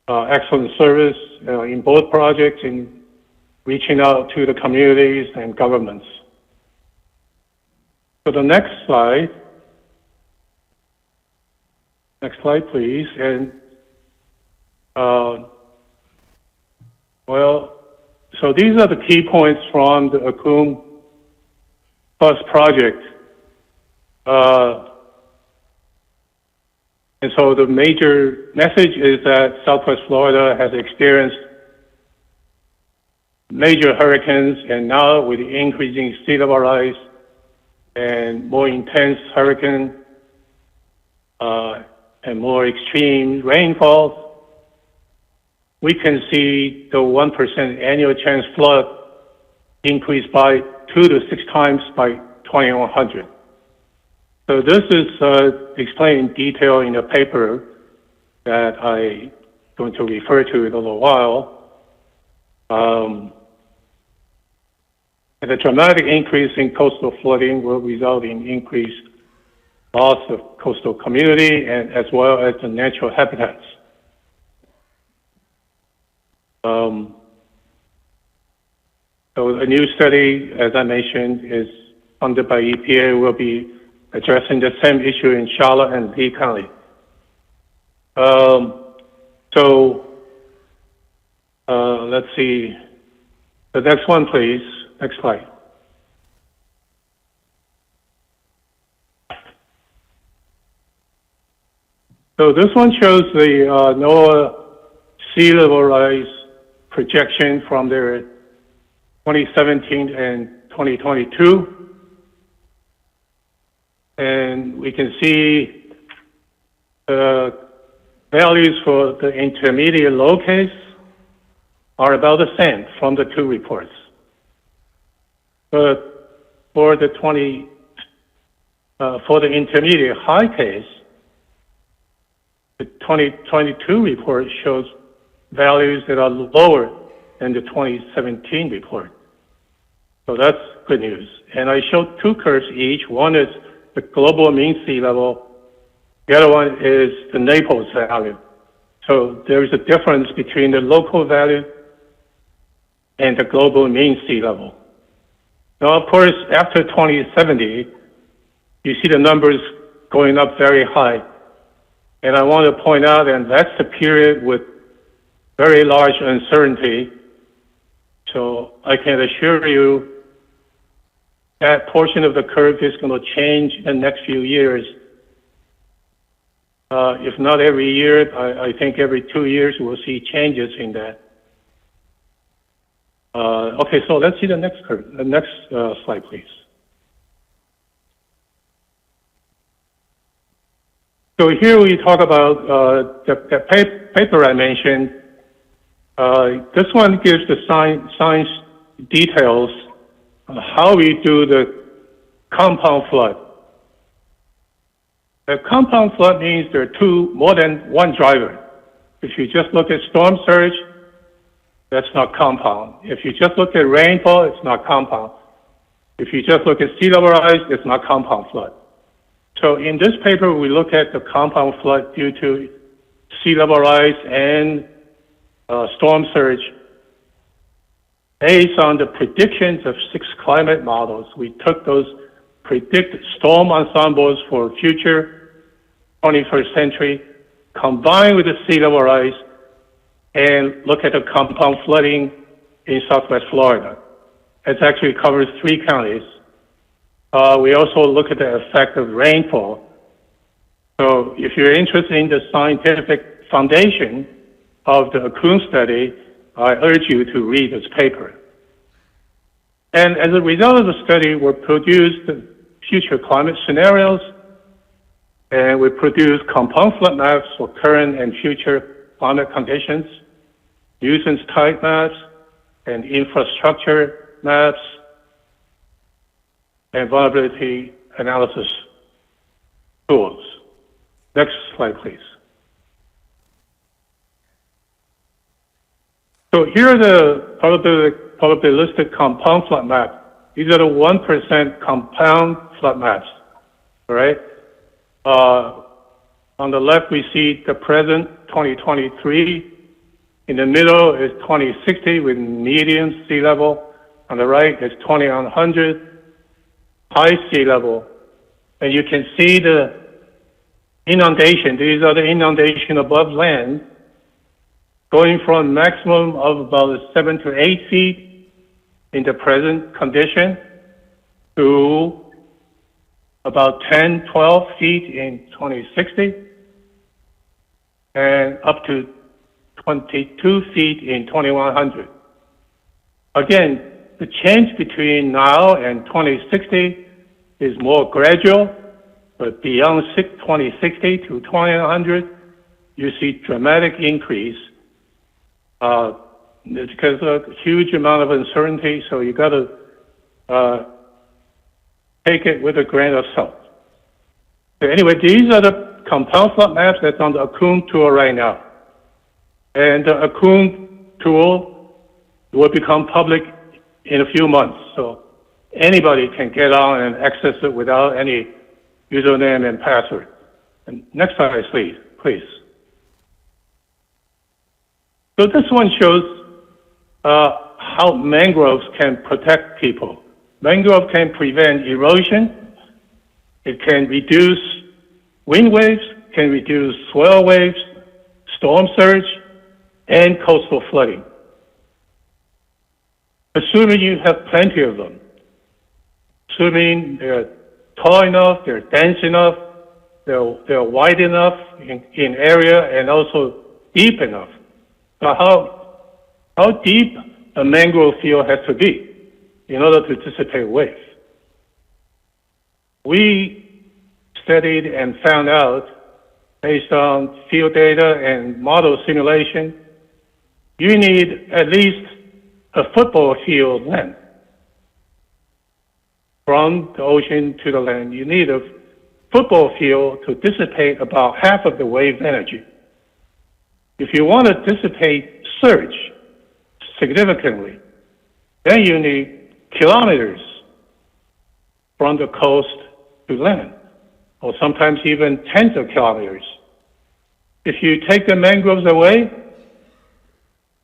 excellent service in both projects in reaching out to the communities and governments. So the next slide please. And so these are the key points from the ACUM Plus project. And so the major message is that Southwest Florida has experienced major hurricanes, and now with the increasing sea level rise and more intense hurricane and more extreme rainfalls, we can see the 1% annual chance flood increase by 2 to 6 times by 2100. So this is explained in detail in a paper that I'm going to refer to in a little while. And the dramatic increase in coastal flooding will result in increased loss of coastal community and as well as the natural habitats. So a new study, as I mentioned, is funded by EPA, will be addressing the same issue in Charlotte and Lee County. Let's see. The next one, please. Next slide. So this one shows the NOAA sea level rise projection from their 2017 and 2022. And we can see the values for the intermediate low case are about the same from the two reports. But for the intermediate high case, the 2022 report shows values that are lower than the 2017 report. So that's good news. And I showed two curves each. One is the global mean sea level. The other one is the Naples value. So there's a difference between the local value and the global mean sea level. Now, of course, after 2070, you see the numbers going up very high. And I want to point out that that's the period with very large uncertainty. So I can assure you that portion of the curve is going to change in the next few years. If not every year, I think every 2 years we'll see changes in that. Okay, so let's see the next curve. The next slide, please. So here we talk about the paper I mentioned. This one gives the science details on how we do the compound flood. The compound flood means there are more than one driver. If you just look at storm surge, that's not compound. If you just look at rainfall, it's not compound. If you just look at sea level rise, it's not compound flood. So in this paper, we look at the compound flood due to sea level rise and storm surge. Based on the predictions of 6 climate models, we took those predicted storm ensembles for future 21st century, combined with the sea level rise, and look at the compound flooding in Southwest Florida. It actually covers 3 counties. We also look at the effect of rainfall. So if you're interested in the scientific foundation of the Akun study, I urge you to read this paper. And as a result of the study, we produced the future climate scenarios, and we produced compound flood maps for current and future climate conditions, nuisance type maps, and infrastructure maps, and vulnerability analysis tools. Next slide, please. So here are the probabilistic compound flood maps. These are the 1% compound flood maps, all right? On the left, we see the present 2023. In the middle is 2060 with median sea level. On the right is 2100, high sea level. And you can see the inundation. These are the inundation above land, going from maximum of about 7 to 8 feet in the present condition to about 10, 12 feet in 2060, and up to 22 feet in 2100. Again, the change between now and 2060 is more gradual, but beyond 2060 to 2100, you see dramatic increase. It's because of a huge amount of uncertainty, so you got to take it with a grain of salt. So anyway, these are the compound flood maps that's on the Akun tool right now. And the Akun tool will become public in a few months, so anybody can get on and access it without any username and password. And next slide, please. So this one shows how mangroves can protect people. Mangrove can prevent erosion. It can reduce wind waves, can reduce swell waves, storm surge, and coastal flooding. Assuming you have plenty of them, assuming they're tall enough, they're dense enough, they're wide enough in area, and also deep enough. So how deep a mangrove field has to be in order to dissipate waves? We studied and found out, based on field data and model simulation, you need at least a football field length. From the ocean to the land, you need a football field to dissipate about half of the wave energy. If you want to dissipate surge significantly, then you need kilometers from the coast to land, or sometimes even tens of kilometers. If you take the mangroves away,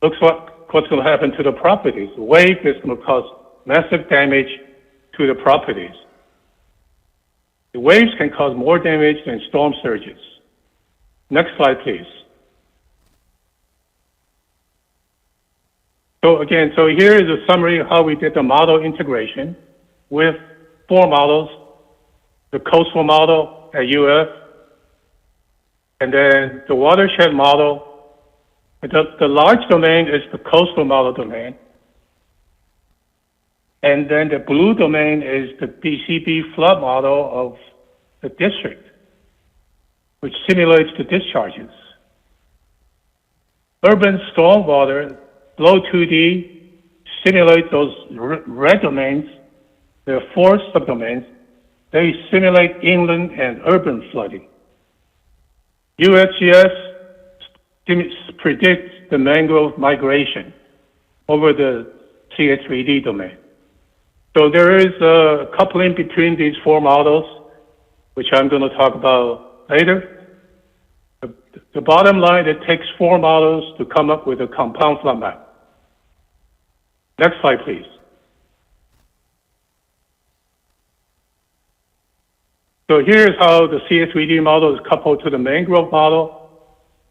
looks what's going to happen to the properties. The wave is going to cause massive damage to the properties. The waves can cause more damage than storm surges. Next slide, please. So here is a summary of how we did the model integration with 4 models: the coastal model at UF, and then the watershed model. The large domain is the coastal model domain. And then the blue domain is the BCB flood model of the district, which simulates the discharges. Urban stormwater, below 2D, simulate those red domains. There are 4 subdomains. They simulate inland and urban flooding. USGS predicts the mangrove migration over the CH3D domain. So there is a coupling between these 4 models, which I'm going to talk about later. The bottom line, it takes 4 models to come up with a compound flood map. Next slide, please. So here's how the CS3D model is coupled to the mangrove model.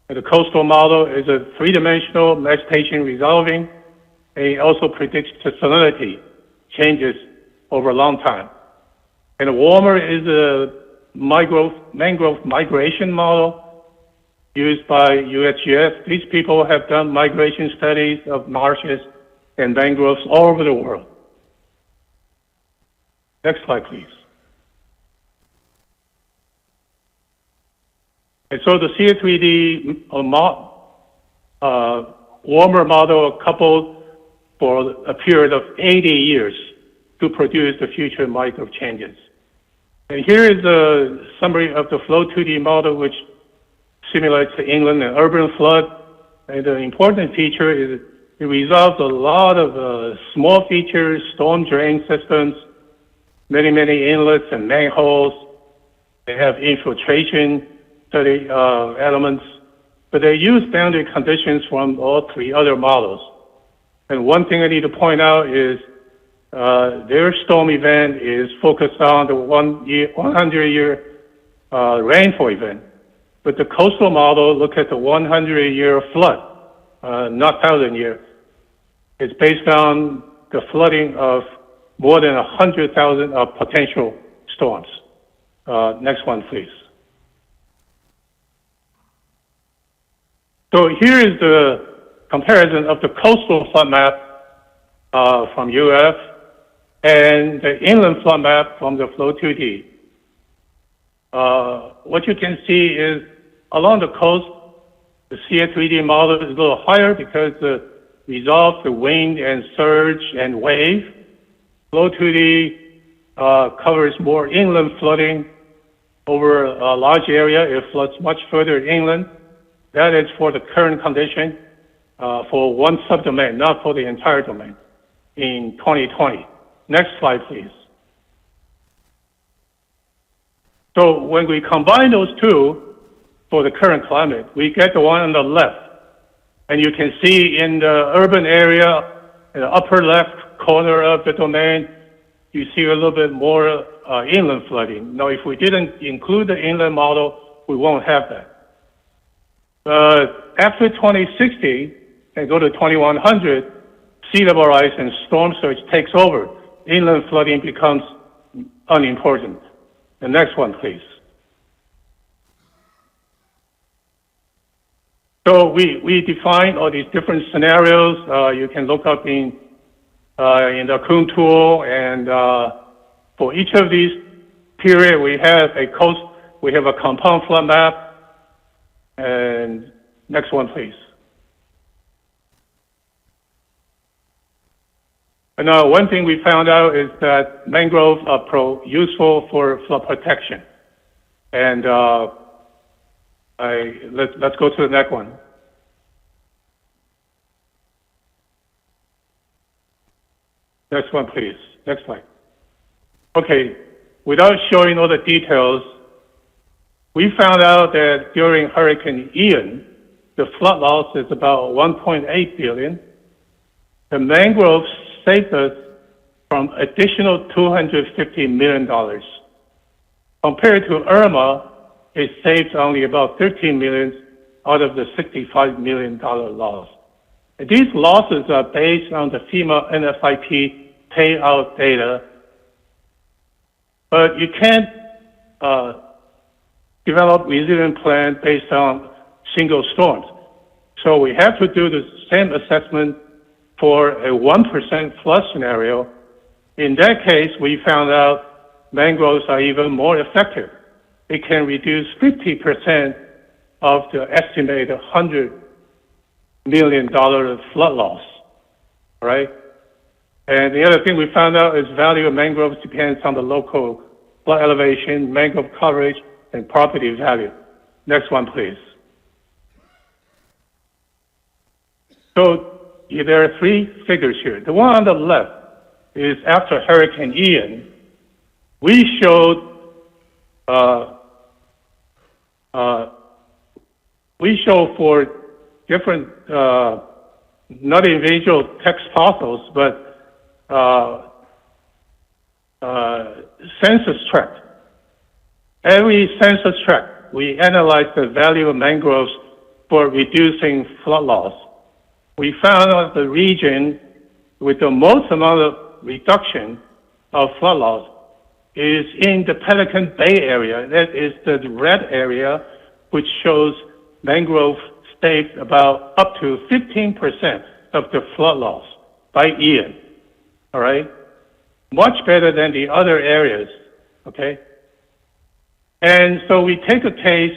And the coastal model is a 3-dimensional vegetation resolving, and it also predicts the salinity changes over a long time. And the warmer is a mangrove migration model used by USGS. These people have done migration studies of marshes and mangroves all over the world. Next slide, please. And so the CS3D warmer model coupled for a period of 80 years to produce the future mangrove changes. And here is a summary of the Flow 2D model, which simulates the inland and urban flood. And the important feature is it resolves a lot of small features, storm drain systems, many inlets and manholes. They have infiltration study elements, but they use boundary conditions from all 3 other models. And one thing I need to point out is their storm event is focused on the 100-year rainfall event. But the coastal model look at the 100-year flood, not 1,000-year. It's based on the flooding of more than 100,000 potential storms. Next one, please. So here is the comparison of the coastal flood map from UF and the inland flood map from the Flow 2D. What you can see is along the coast, the CS3D model is a little higher because it resolves the wind and surge and wave. Flow 2D covers more inland flooding over a large area. It floods much further inland. That is for the current condition for one subdomain, not for the entire domain in 2020. Next slide, please. So when we combine those two for the current climate, we get the one on the left. And you can see in the urban area, in the upper left corner of the domain, you see a little bit more inland flooding. Now, if we didn't include the inland model, we won't have that. After 2060 and go to 2100, sea level rise and storm surge takes over. Inland flooding becomes unimportant. The next one, please. So we define all these different scenarios. You can look up in the Kuhn tool, and for each of these period, we have a compound flood map. And next one, please. And now, one thing we found out is that mangroves are useful for flood protection. And let's go to the next one. Next one, please. Next slide. Okay, without showing all the details, we found out that during Hurricane Ian, the flood loss is about 1.8 billion. The mangroves saved us from additional $250 million. Compared to Irma, it saved only about 13 million out of the $65 million loss. And these losses are based on the FEMA NFIP payout data, but you can't develop resilient plan based on single storms. So we have to do the same assessment for a 1% flood scenario. In that case, we found out mangroves are even more effective. It can reduce 50% of the estimated $100 million flood loss, all right? And the other thing we found out is value of mangroves depends on the local flood elevation, mangrove coverage, and property value. Next one, please. So there are 3 figures here. The one on the left is after Hurricane Ian. We showed uh, we show for different, not individual text parcels, but census tract. Every census tract, we analyze the value of mangroves for reducing flood loss. We found out the region with the most amount of reduction of flood loss is in the Pelican Bay area. That is the red area, which shows mangrove saved about up to 15% of the flood loss by Ian, all right? Much better than the other areas, okay? And so we take a case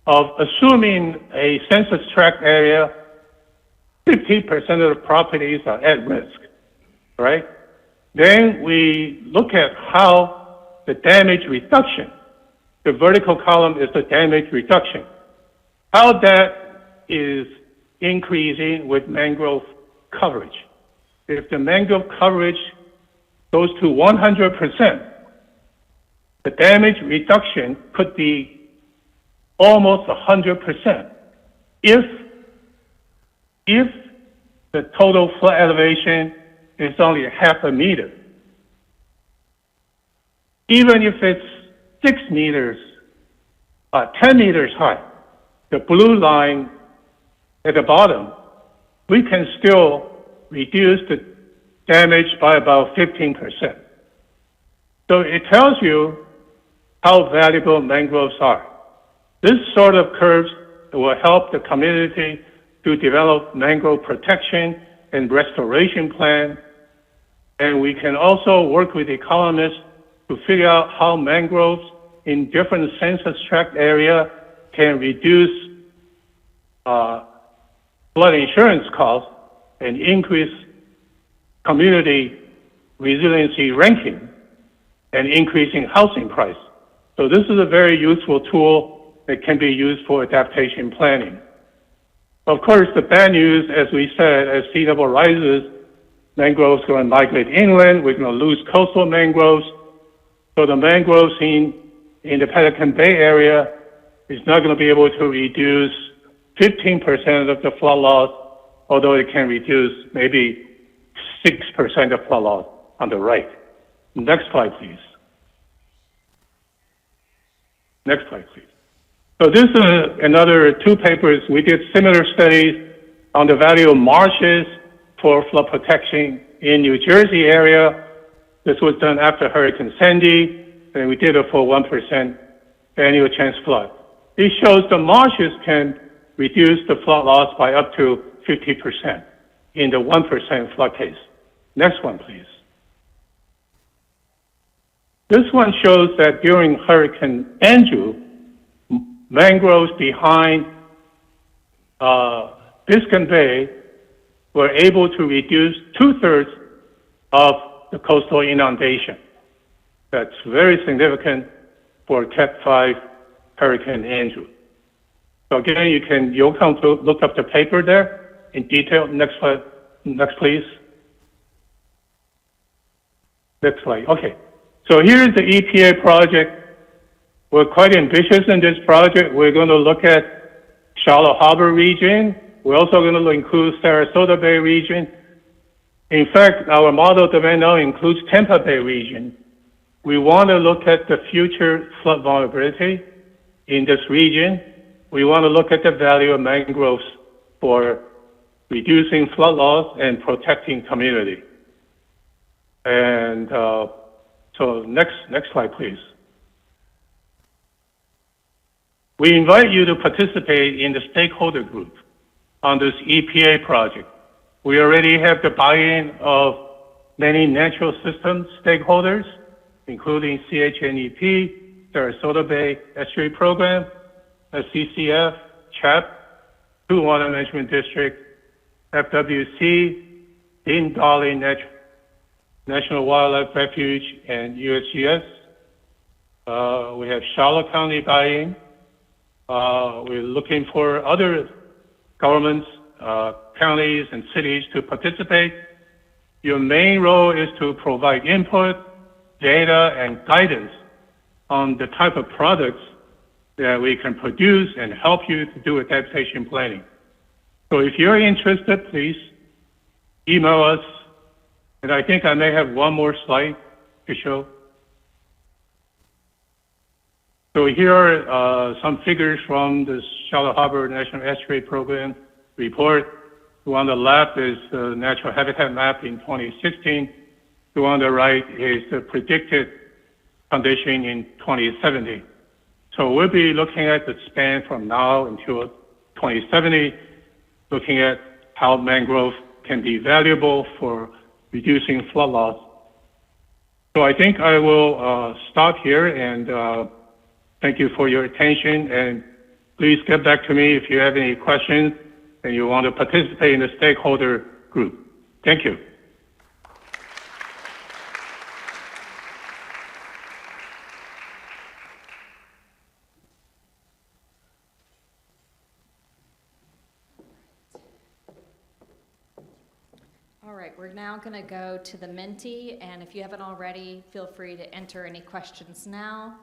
of assuming a census tract area, 50% of the properties are at risk, right? Then we look at how the damage reduction, the vertical column is the damage reduction, how that is increasing with mangrove coverage. If the mangrove coverage goes to 100%, the damage reduction could be almost 100% if the total flood elevation is only 0.5 meter. Even if it's 6 meters, 10 meters high, the blue line at the bottom, we can still reduce the damage by about 15%. So it tells you how valuable mangroves are. This sort of curves will help the community to develop mangrove protection and restoration plan. And we can also work with economists to figure out how mangroves in different census tract area can reduce flood insurance costs and increase community resiliency ranking and increasing housing price. So this is a very useful tool that can be used for adaptation planning. Of course, the bad news, as we said, as sea level rises, mangroves are going to migrate inland. We're going to lose coastal mangroves. So the mangroves in the Pelican Bay area is not going to be able to reduce 15% of the flood loss, although it can reduce maybe 6% of flood loss on the right. Next slide, please. Next slide, please. So this is another 2 papers. We did similar studies on the value of marshes for flood protection in New Jersey area. This was done after Hurricane Sandy, and we did it for 1% annual chance flood. It shows the marshes can reduce the flood loss by up to 50% in the 1% flood case. Next one, please. This one shows that during Hurricane Andrew, mangroves behind Biscayne Bay were able to reduce 2/3 of the coastal inundation. That's very significant for Cat 5 Hurricane Andrew. So again, you'll come to look up the paper there in detail. Next slide, next please. Next slide, okay. So here's the EPA project. We're quite ambitious in this project. We're going to look at Charlotte Harbor region. We're also going to include Sarasota Bay region. In fact, our model domain now includes Tampa Bay region. We want to look at the future flood vulnerability in this region. We want to look at the value of mangroves for reducing flood loss and protecting community. And so next slide, please. We invite you to participate in the stakeholder group on this EPA project. We already have the buy-in of many natural systems stakeholders, including CHNEP, Sarasota Bay Estuary Program, CCF, CHNEP, 2 Water Management District, FWC, Dean Dali National Wildlife Refuge, and USGS. We have Charlotte County buy-in. We're looking for other governments, counties, and cities to participate. Your main role is to provide input, data, and guidance on the type of products that we can produce and help you to do adaptation planning. So if you're interested, please email us. And I think I may have one more slide to show. So here are some figures from the Charlotte Harbor National Estuary Program report. The one on the left is the natural habitat map in 2016. The one on the right is the predicted condition in 2070. So we'll be looking at the span from now until 2070, looking at how mangrove can be valuable for reducing flood loss. So I think I will stop here and thank you for your attention, and please get back to me if you have any questions and you want to participate in the stakeholder group. Thank you. All right, we're now going to go to the Menti, and if you haven't already, feel free to enter any questions now.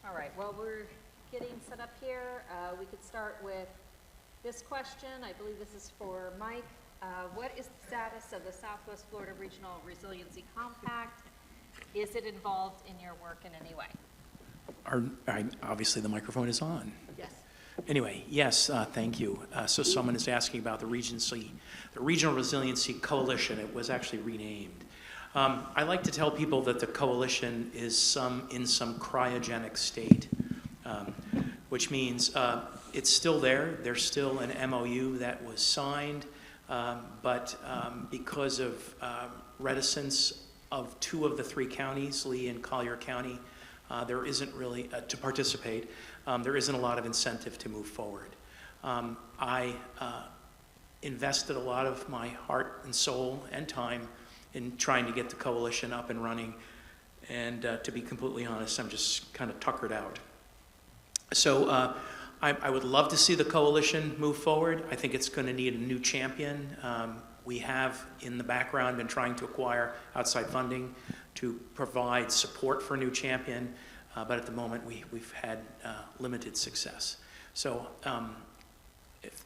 All right, while we're getting set up here, we could start with this question. I believe this is for Mike. What is the status of the Southwest Florida Regional Resiliency Compact? Is it involved in your work in any way? Obviously, the microphone is on. Yes. Anyway, yes, thank you. So someone is asking about the Regional Resiliency Coalition. It was actually renamed. I like to tell people that the coalition is in some cryogenic state, which means it's still there. There's still an MOU that was signed, but because of reticence of 2 of the 3 counties, Lee and Collier County, there isn't really, to participate, there isn't a lot of incentive to move forward. I invested a lot of my heart and soul and time in trying to get the coalition up and running, and to be completely honest, I'm just kind of tuckered out. So I would love to see the coalition move forward. I think it's going to need a new champion. We have, in the background, been trying to acquire outside funding to provide support for a new champion, but at the moment we've had limited success. So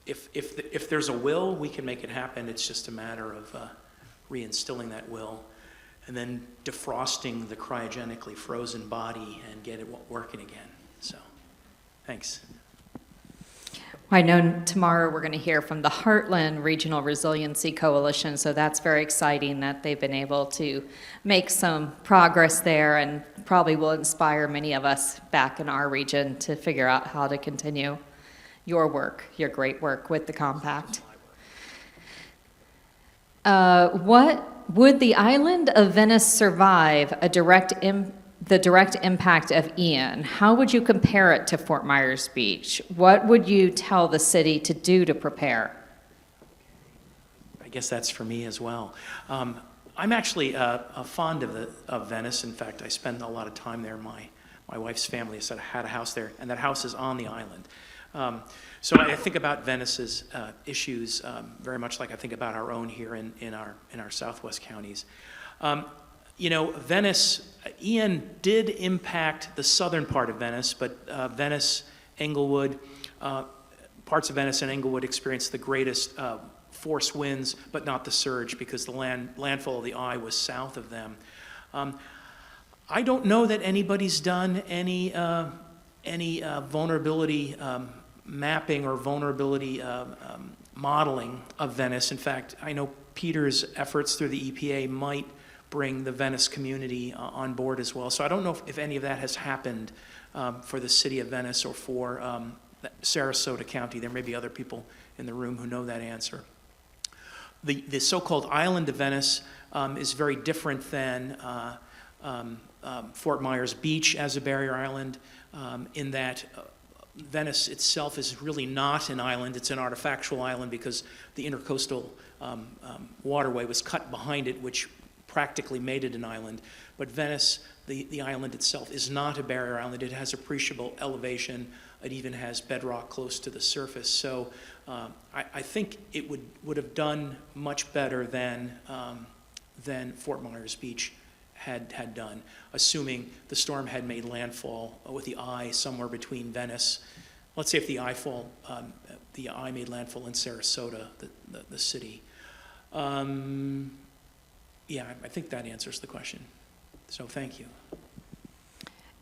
if there's a will, we can make it happen. It's just a matter of reinstilling that will and then defrosting the cryogenically frozen body and get it working again. So, thanks. I know tomorrow we're going to hear from the Heartland Regional Resiliency Coalition, so that's very exciting that they've been able to make some progress there, and probably will inspire many of us back in our region to figure out how to continue your work, your great work with the compact. What would the island of Venice survive the direct impact of Ian? How would you compare it to Fort Myers Beach? What would you tell the city to do to prepare? I guess that's for me as well. I'm actually fond of Venice. In fact, I spend a lot of time there. My wife's family has had a house there, and that house is on the island. So I think about Venice's issues very much like I think about our own here in our Southwest counties. You know, Venice, Ian did impact the southern part of Venice, but Venice, Englewood, parts of Venice and Englewood experienced the greatest force winds, but not the surge because the landfall of the eye was south of them. I don't know that anybody's done any vulnerability mapping or vulnerability modeling of Venice. In fact, I know Peter's efforts through the EPA might bring the Venice community on board as well. So I don't know if any of that has happened for the city of Venice or for Sarasota County. There may be other people in the room who know that answer. The so-called island of Venice is very different than Fort Myers Beach as a barrier island in that Venice itself is really not an island. It's an artifactual island because the intercoastal waterway was cut behind it, which practically made it an island. But Venice, the island itself, is not a barrier island. It has appreciable elevation. It even has bedrock close to the surface. So I think it would have done much better than Fort Myers Beach had done, assuming the storm had made landfall with the eye somewhere between Venice. Let's say if the eye made landfall in Sarasota, the city. Yeah, I think that answers the question. So thank you.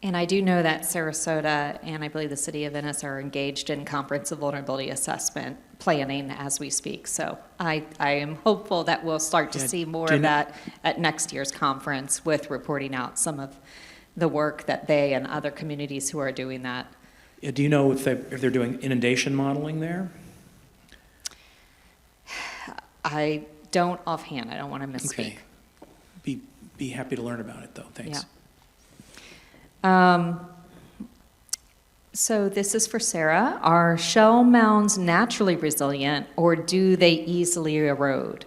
And I do know that Sarasota and I believe the city of Venice are engaged in comprehensive vulnerability assessment planning as we speak. So I am hopeful that we'll start to see more of that at next year's conference with reporting out some of the work that they and other communities who are doing that. Yeah, do you know if they're doing inundation modeling there? I don't offhand. I don't want to misspeak. Okay. Be happy to learn about it, though. Thanks. Yeah. So this is for Sarah. Are shell mounds naturally resilient, or do they easily erode?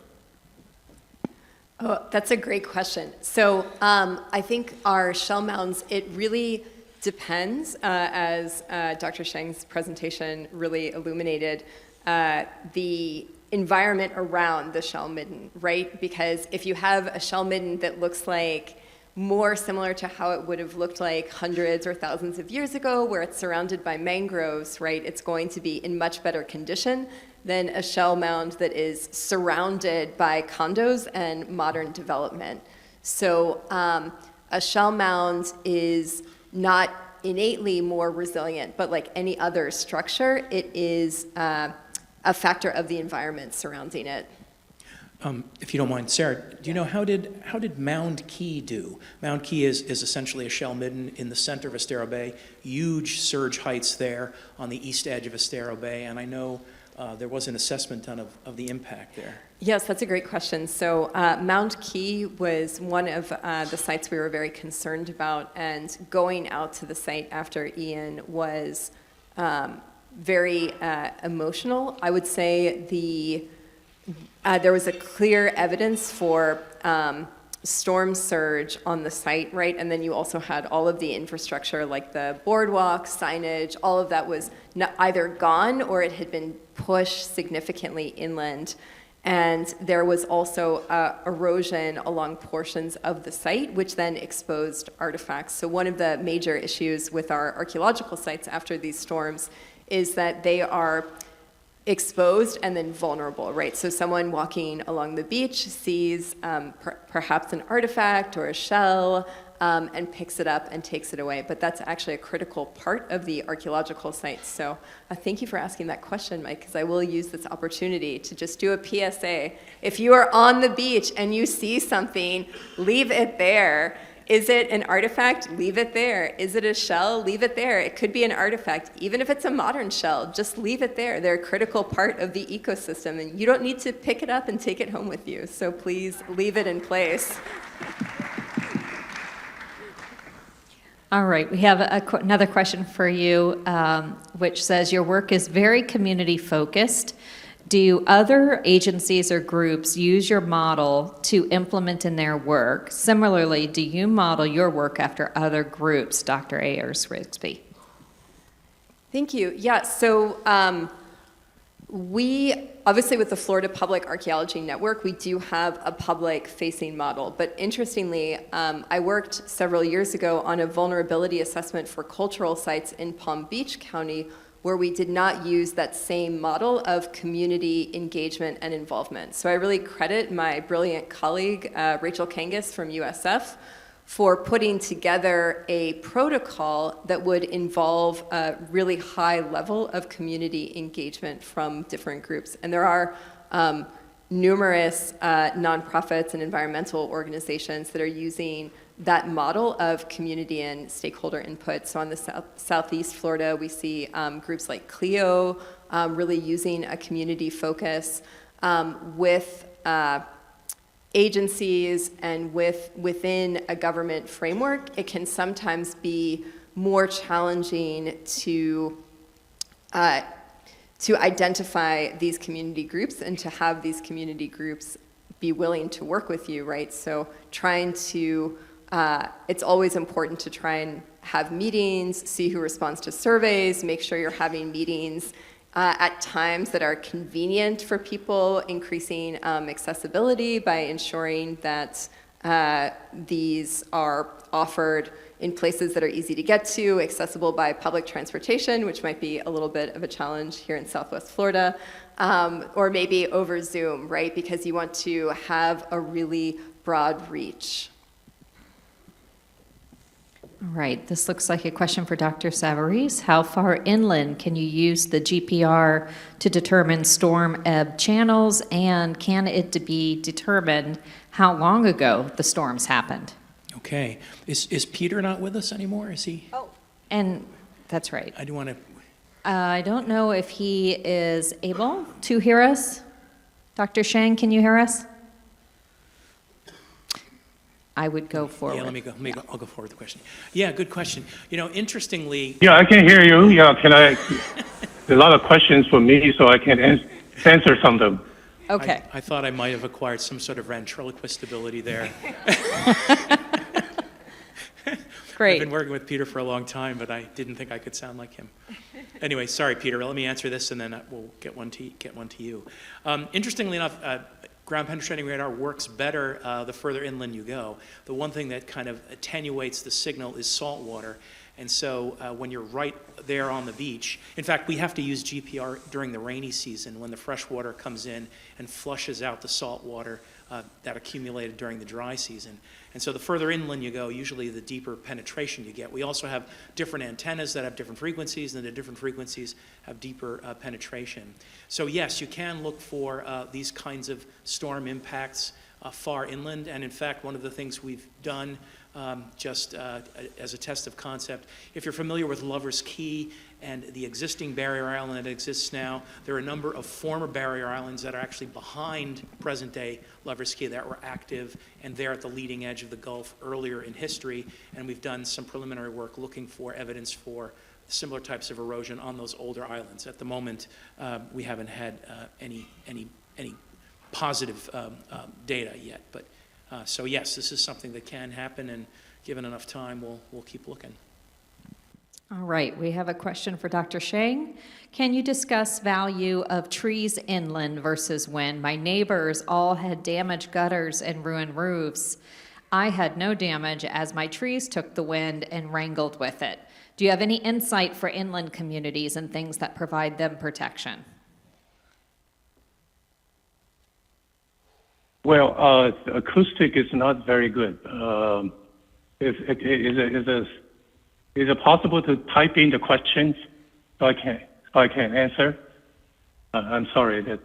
Oh, that's a great question. So I think our shell mounds, it really depends, as Dr. Sheng's presentation really illuminated, the environment around the shell midden, right? Because if you have a shell midden that looks like more similar to how it would have looked like hundreds or thousands of years ago, where it's surrounded by mangroves, right, it's going to be in much better condition than a shell mound that is surrounded by condos and modern development. So a shell mound is not innately more resilient, but like any other structure, it is a factor of the environment surrounding it. If you don't mind, Sarah, do you know how did Mound Key do? Mound Key is essentially a shell midden in the center of Estero Bay, huge surge heights there on the east edge of Estero Bay, and I know there was an assessment done of the impact there. Yes, that's a great question. So Mound Key was one of the sites we were very concerned about, and going out to the site after Ian was very emotional. I would say there was a clear evidence for storm surge on the site, right? And then you also had all of the infrastructure like the boardwalk, signage, all of that was either gone or it had been pushed significantly inland. And there was also erosion along portions of the site, which then exposed artifacts. So one of the major issues with our archaeological sites after these storms is that they are exposed and then vulnerable, right? So someone walking along the beach sees perhaps an artifact or a shell and picks it up and takes it away. But that's actually a critical part of the archaeological sites. So thank you for asking that question, Mike, because I will use this opportunity to just do a PSA. If you are on the beach and you see something, leave it there. Is it an artifact? Leave it there. Is it a shell? Leave it there. It could be an artifact. Even if it's a modern shell, just leave it there. They're a critical part of the ecosystem, and you don't need to pick it up and take it home with you. So please leave it in place. All right, we have another question for you, which says, your work is very community focused. Do other agencies or groups use your model to implement in their work? Similarly, do you model your work after other groups, Dr. Ayers-Rigsby? Thank you. Yeah, so we, obviously with the Florida Public Archaeology Network, we do have a public-facing model. But interestingly, I worked several years ago on a vulnerability assessment for cultural sites in Palm Beach County, where we did not use that same model of community engagement and involvement. So I really credit my brilliant colleague, Rachel Kangas from USF, for putting together a protocol that would involve a really high level of community engagement from different groups. And there are numerous nonprofits and environmental organizations that are using that model of community and stakeholder input. So on the southeast Florida, we see groups like CLEO really using a community focus with agencies and within a government framework. It can sometimes be more challenging to identify these community groups and to have these community groups be willing to work with you, right? So trying to it's always important to try and have meetings, see who responds to surveys, make sure you're having meetings at times that are convenient for people, increasing accessibility by ensuring that These are offered in places that are easy to get to, accessible by public transportation, which might be a little bit of a challenge here in Southwest Florida, or maybe over Zoom, right? Because you want to have a really broad reach. All right, this looks like a question for Dr. Savarese. How far inland can you use the GPR to determine storm ebb channels, and can it be determined how long ago the storms happened? Okay. Is Peter not with us anymore? Is he? Oh. And that's right. I do want to. I don't know if he is able to hear us. Dr. Shang, can you hear us? I would go forward. Yeah, let me go. I'll go forward with the question. Yeah, good question. You know, interestingly. Yeah, I can hear you. Yeah, can I? A lot of questions for me, so I can answer some of them. Okay. I thought I might have acquired some sort of ventriloquist ability there. Great. I've been working with Peter for a long time, but I didn't think I could sound like him. Anyway, sorry, Peter. Let me answer this, and then we'll get one to you. Interestingly enough, ground penetrating radar works better the further inland you go. The one thing that kind of attenuates the signal is salt water. And so when you're right there on the beach, in fact, we have to use GPR during the rainy season when the fresh water comes in and flushes out the salt water that accumulated during the dry season. And so the further inland you go, usually the deeper penetration you get. We also have different antennas that have different frequencies, and the different frequencies have deeper penetration. So yes, you can look for these kinds of storm impacts far inland. And in fact, one of the things we've done just as a test of concept, if you're familiar with Lover's Key and the existing barrier island that exists now, there are a number of former barrier islands that are actually behind present-day Lover's Key that were active and there at the leading edge of the Gulf earlier in history, and we've done some preliminary work looking for evidence for similar types of erosion on those older islands. At the moment, we haven't had any positive data yet, but so yes, this is something that can happen, and given enough time, we'll keep looking. All right, we have a question for Dr. Shang. Can you discuss value of trees inland versus wind? My neighbors all had damaged gutters and ruined roofs. I had no damage as my trees took the wind and wrangled with it. Do you have any insight for inland communities and things that provide them protection? Well, acoustic is not very good. Is it possible to type in the questions so I can answer? I'm sorry that.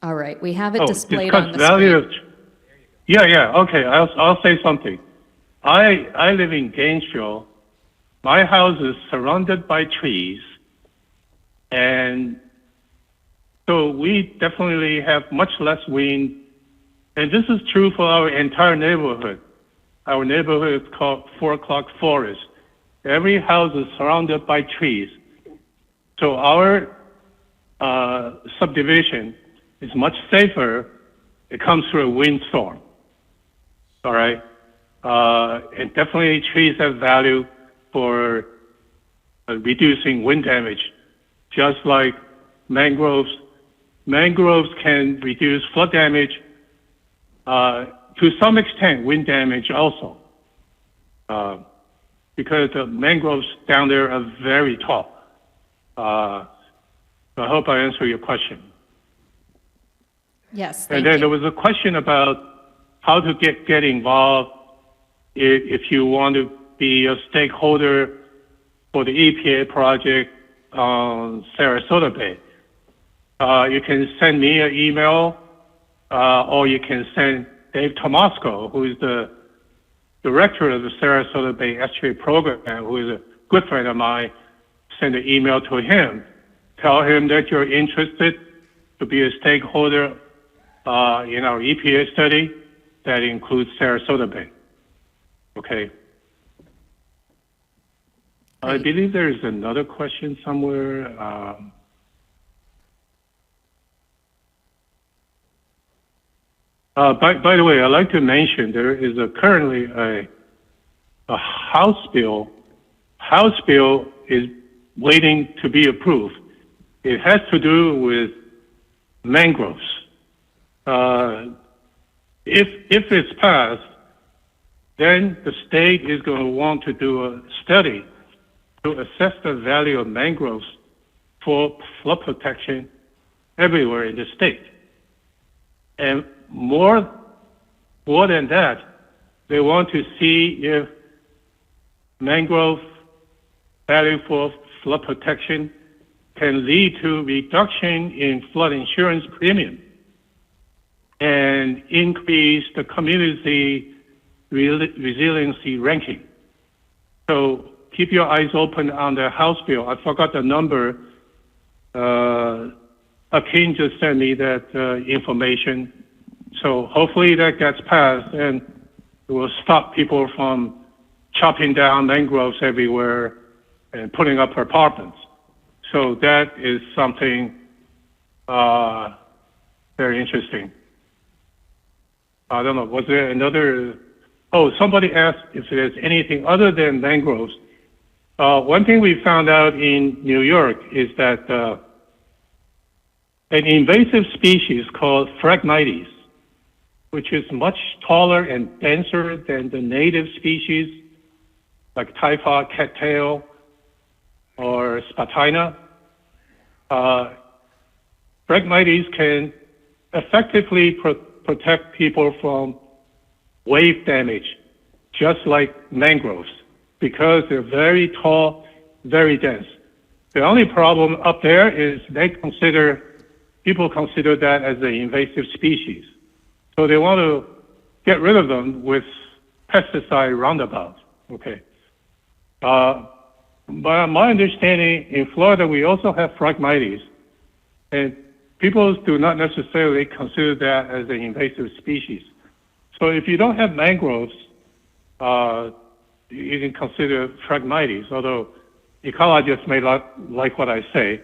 All right, we have it displayed discuss on the value screen. Yeah. Okay, I'll say something. I live in Gainesville. My house is surrounded by trees, and so we definitely have much less wind. And this is true for our entire neighborhood. Our neighborhood is called 4 O'Clock Forest. Every house is surrounded by trees. So our subdivision is much safer. It comes through a windstorm. All right? And definitely trees have value for reducing wind damage, just like mangroves. Mangroves can reduce flood damage. To some extent, wind damage also, because the mangroves down there are very tall. So I hope I answered your question. Yes, And thank then you. there was a question about how to get involved if you want to be a stakeholder for the EPA project on Sarasota Bay. You can send me an email, or you can send Dave Tomasco, who is the director of the Sarasota Bay Estuary program, who is a good friend of mine. Send an email to him. Tell him that you're interested to be a stakeholder in our EPA study that includes Sarasota Bay. Okay. I Great. believe there is another question somewhere. By the way, I'd like to mention there is currently a House bill. House bill is waiting to be approved. It has to do with mangroves. if it's passed, then the state is going to want to do a study to assess the value of mangroves for flood protection everywhere in the state. And more than that, they want to see if mangrove value for flood protection can lead to reduction in flood insurance premium and increase the community resiliency ranking. So keep your eyes open on the House bill. I forgot the number. Akin just sent me that information. So hopefully that gets passed and it will stop people from chopping down mangroves everywhere and putting up apartments. So that is something very interesting. I don't know, was there another? Oh, somebody asked if there's anything other than mangroves. One thing we found out in New York is that an invasive species called Phragmites, which is much taller and denser than the native species like typhoid, cattail, or spatina. Phragmites can effectively protect people from wave damage, just like mangroves, because they're very tall, very dense. The only problem up there is people consider that as an invasive species. So they want to get rid of them with pesticide roundabout, okay? But my understanding, in Florida, we also have Phragmites, and people do not necessarily consider that as an invasive species. So if you don't have mangroves, you can consider Phragmites, although ecologists may not like what I say.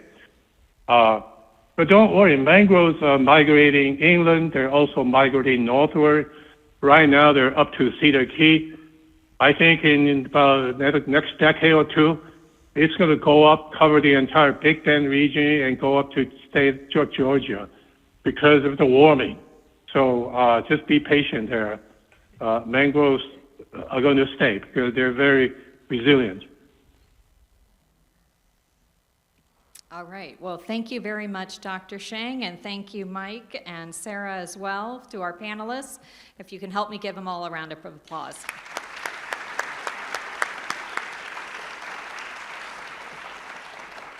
But don't worry, mangroves are migrating inland. They're also migrating northward. Right now, they're up to Cedar Key. I think in about the next decade or two, it's going to go up, cover the entire Big Bend region, and go up to state of Georgia because of the warming. So just be patient there. Mangroves are going to stay because they're very resilient. All right. Well, thank you very much, Dr. Sheng, and thank you, Mike and Sarah as well, to our panelists. If you can help me give them all a round of applause.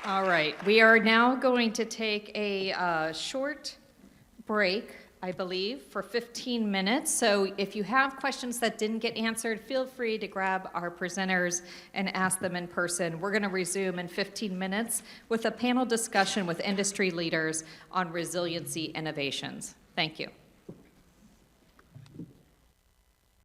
All right. We are now going to take a short break, I believe, for 15 minutes. So if you have questions that didn't get answered, feel free to grab our presenters and ask them in person. We're going to resume in 15 minutes with a panel discussion with industry leaders on resiliency innovations. Thank you.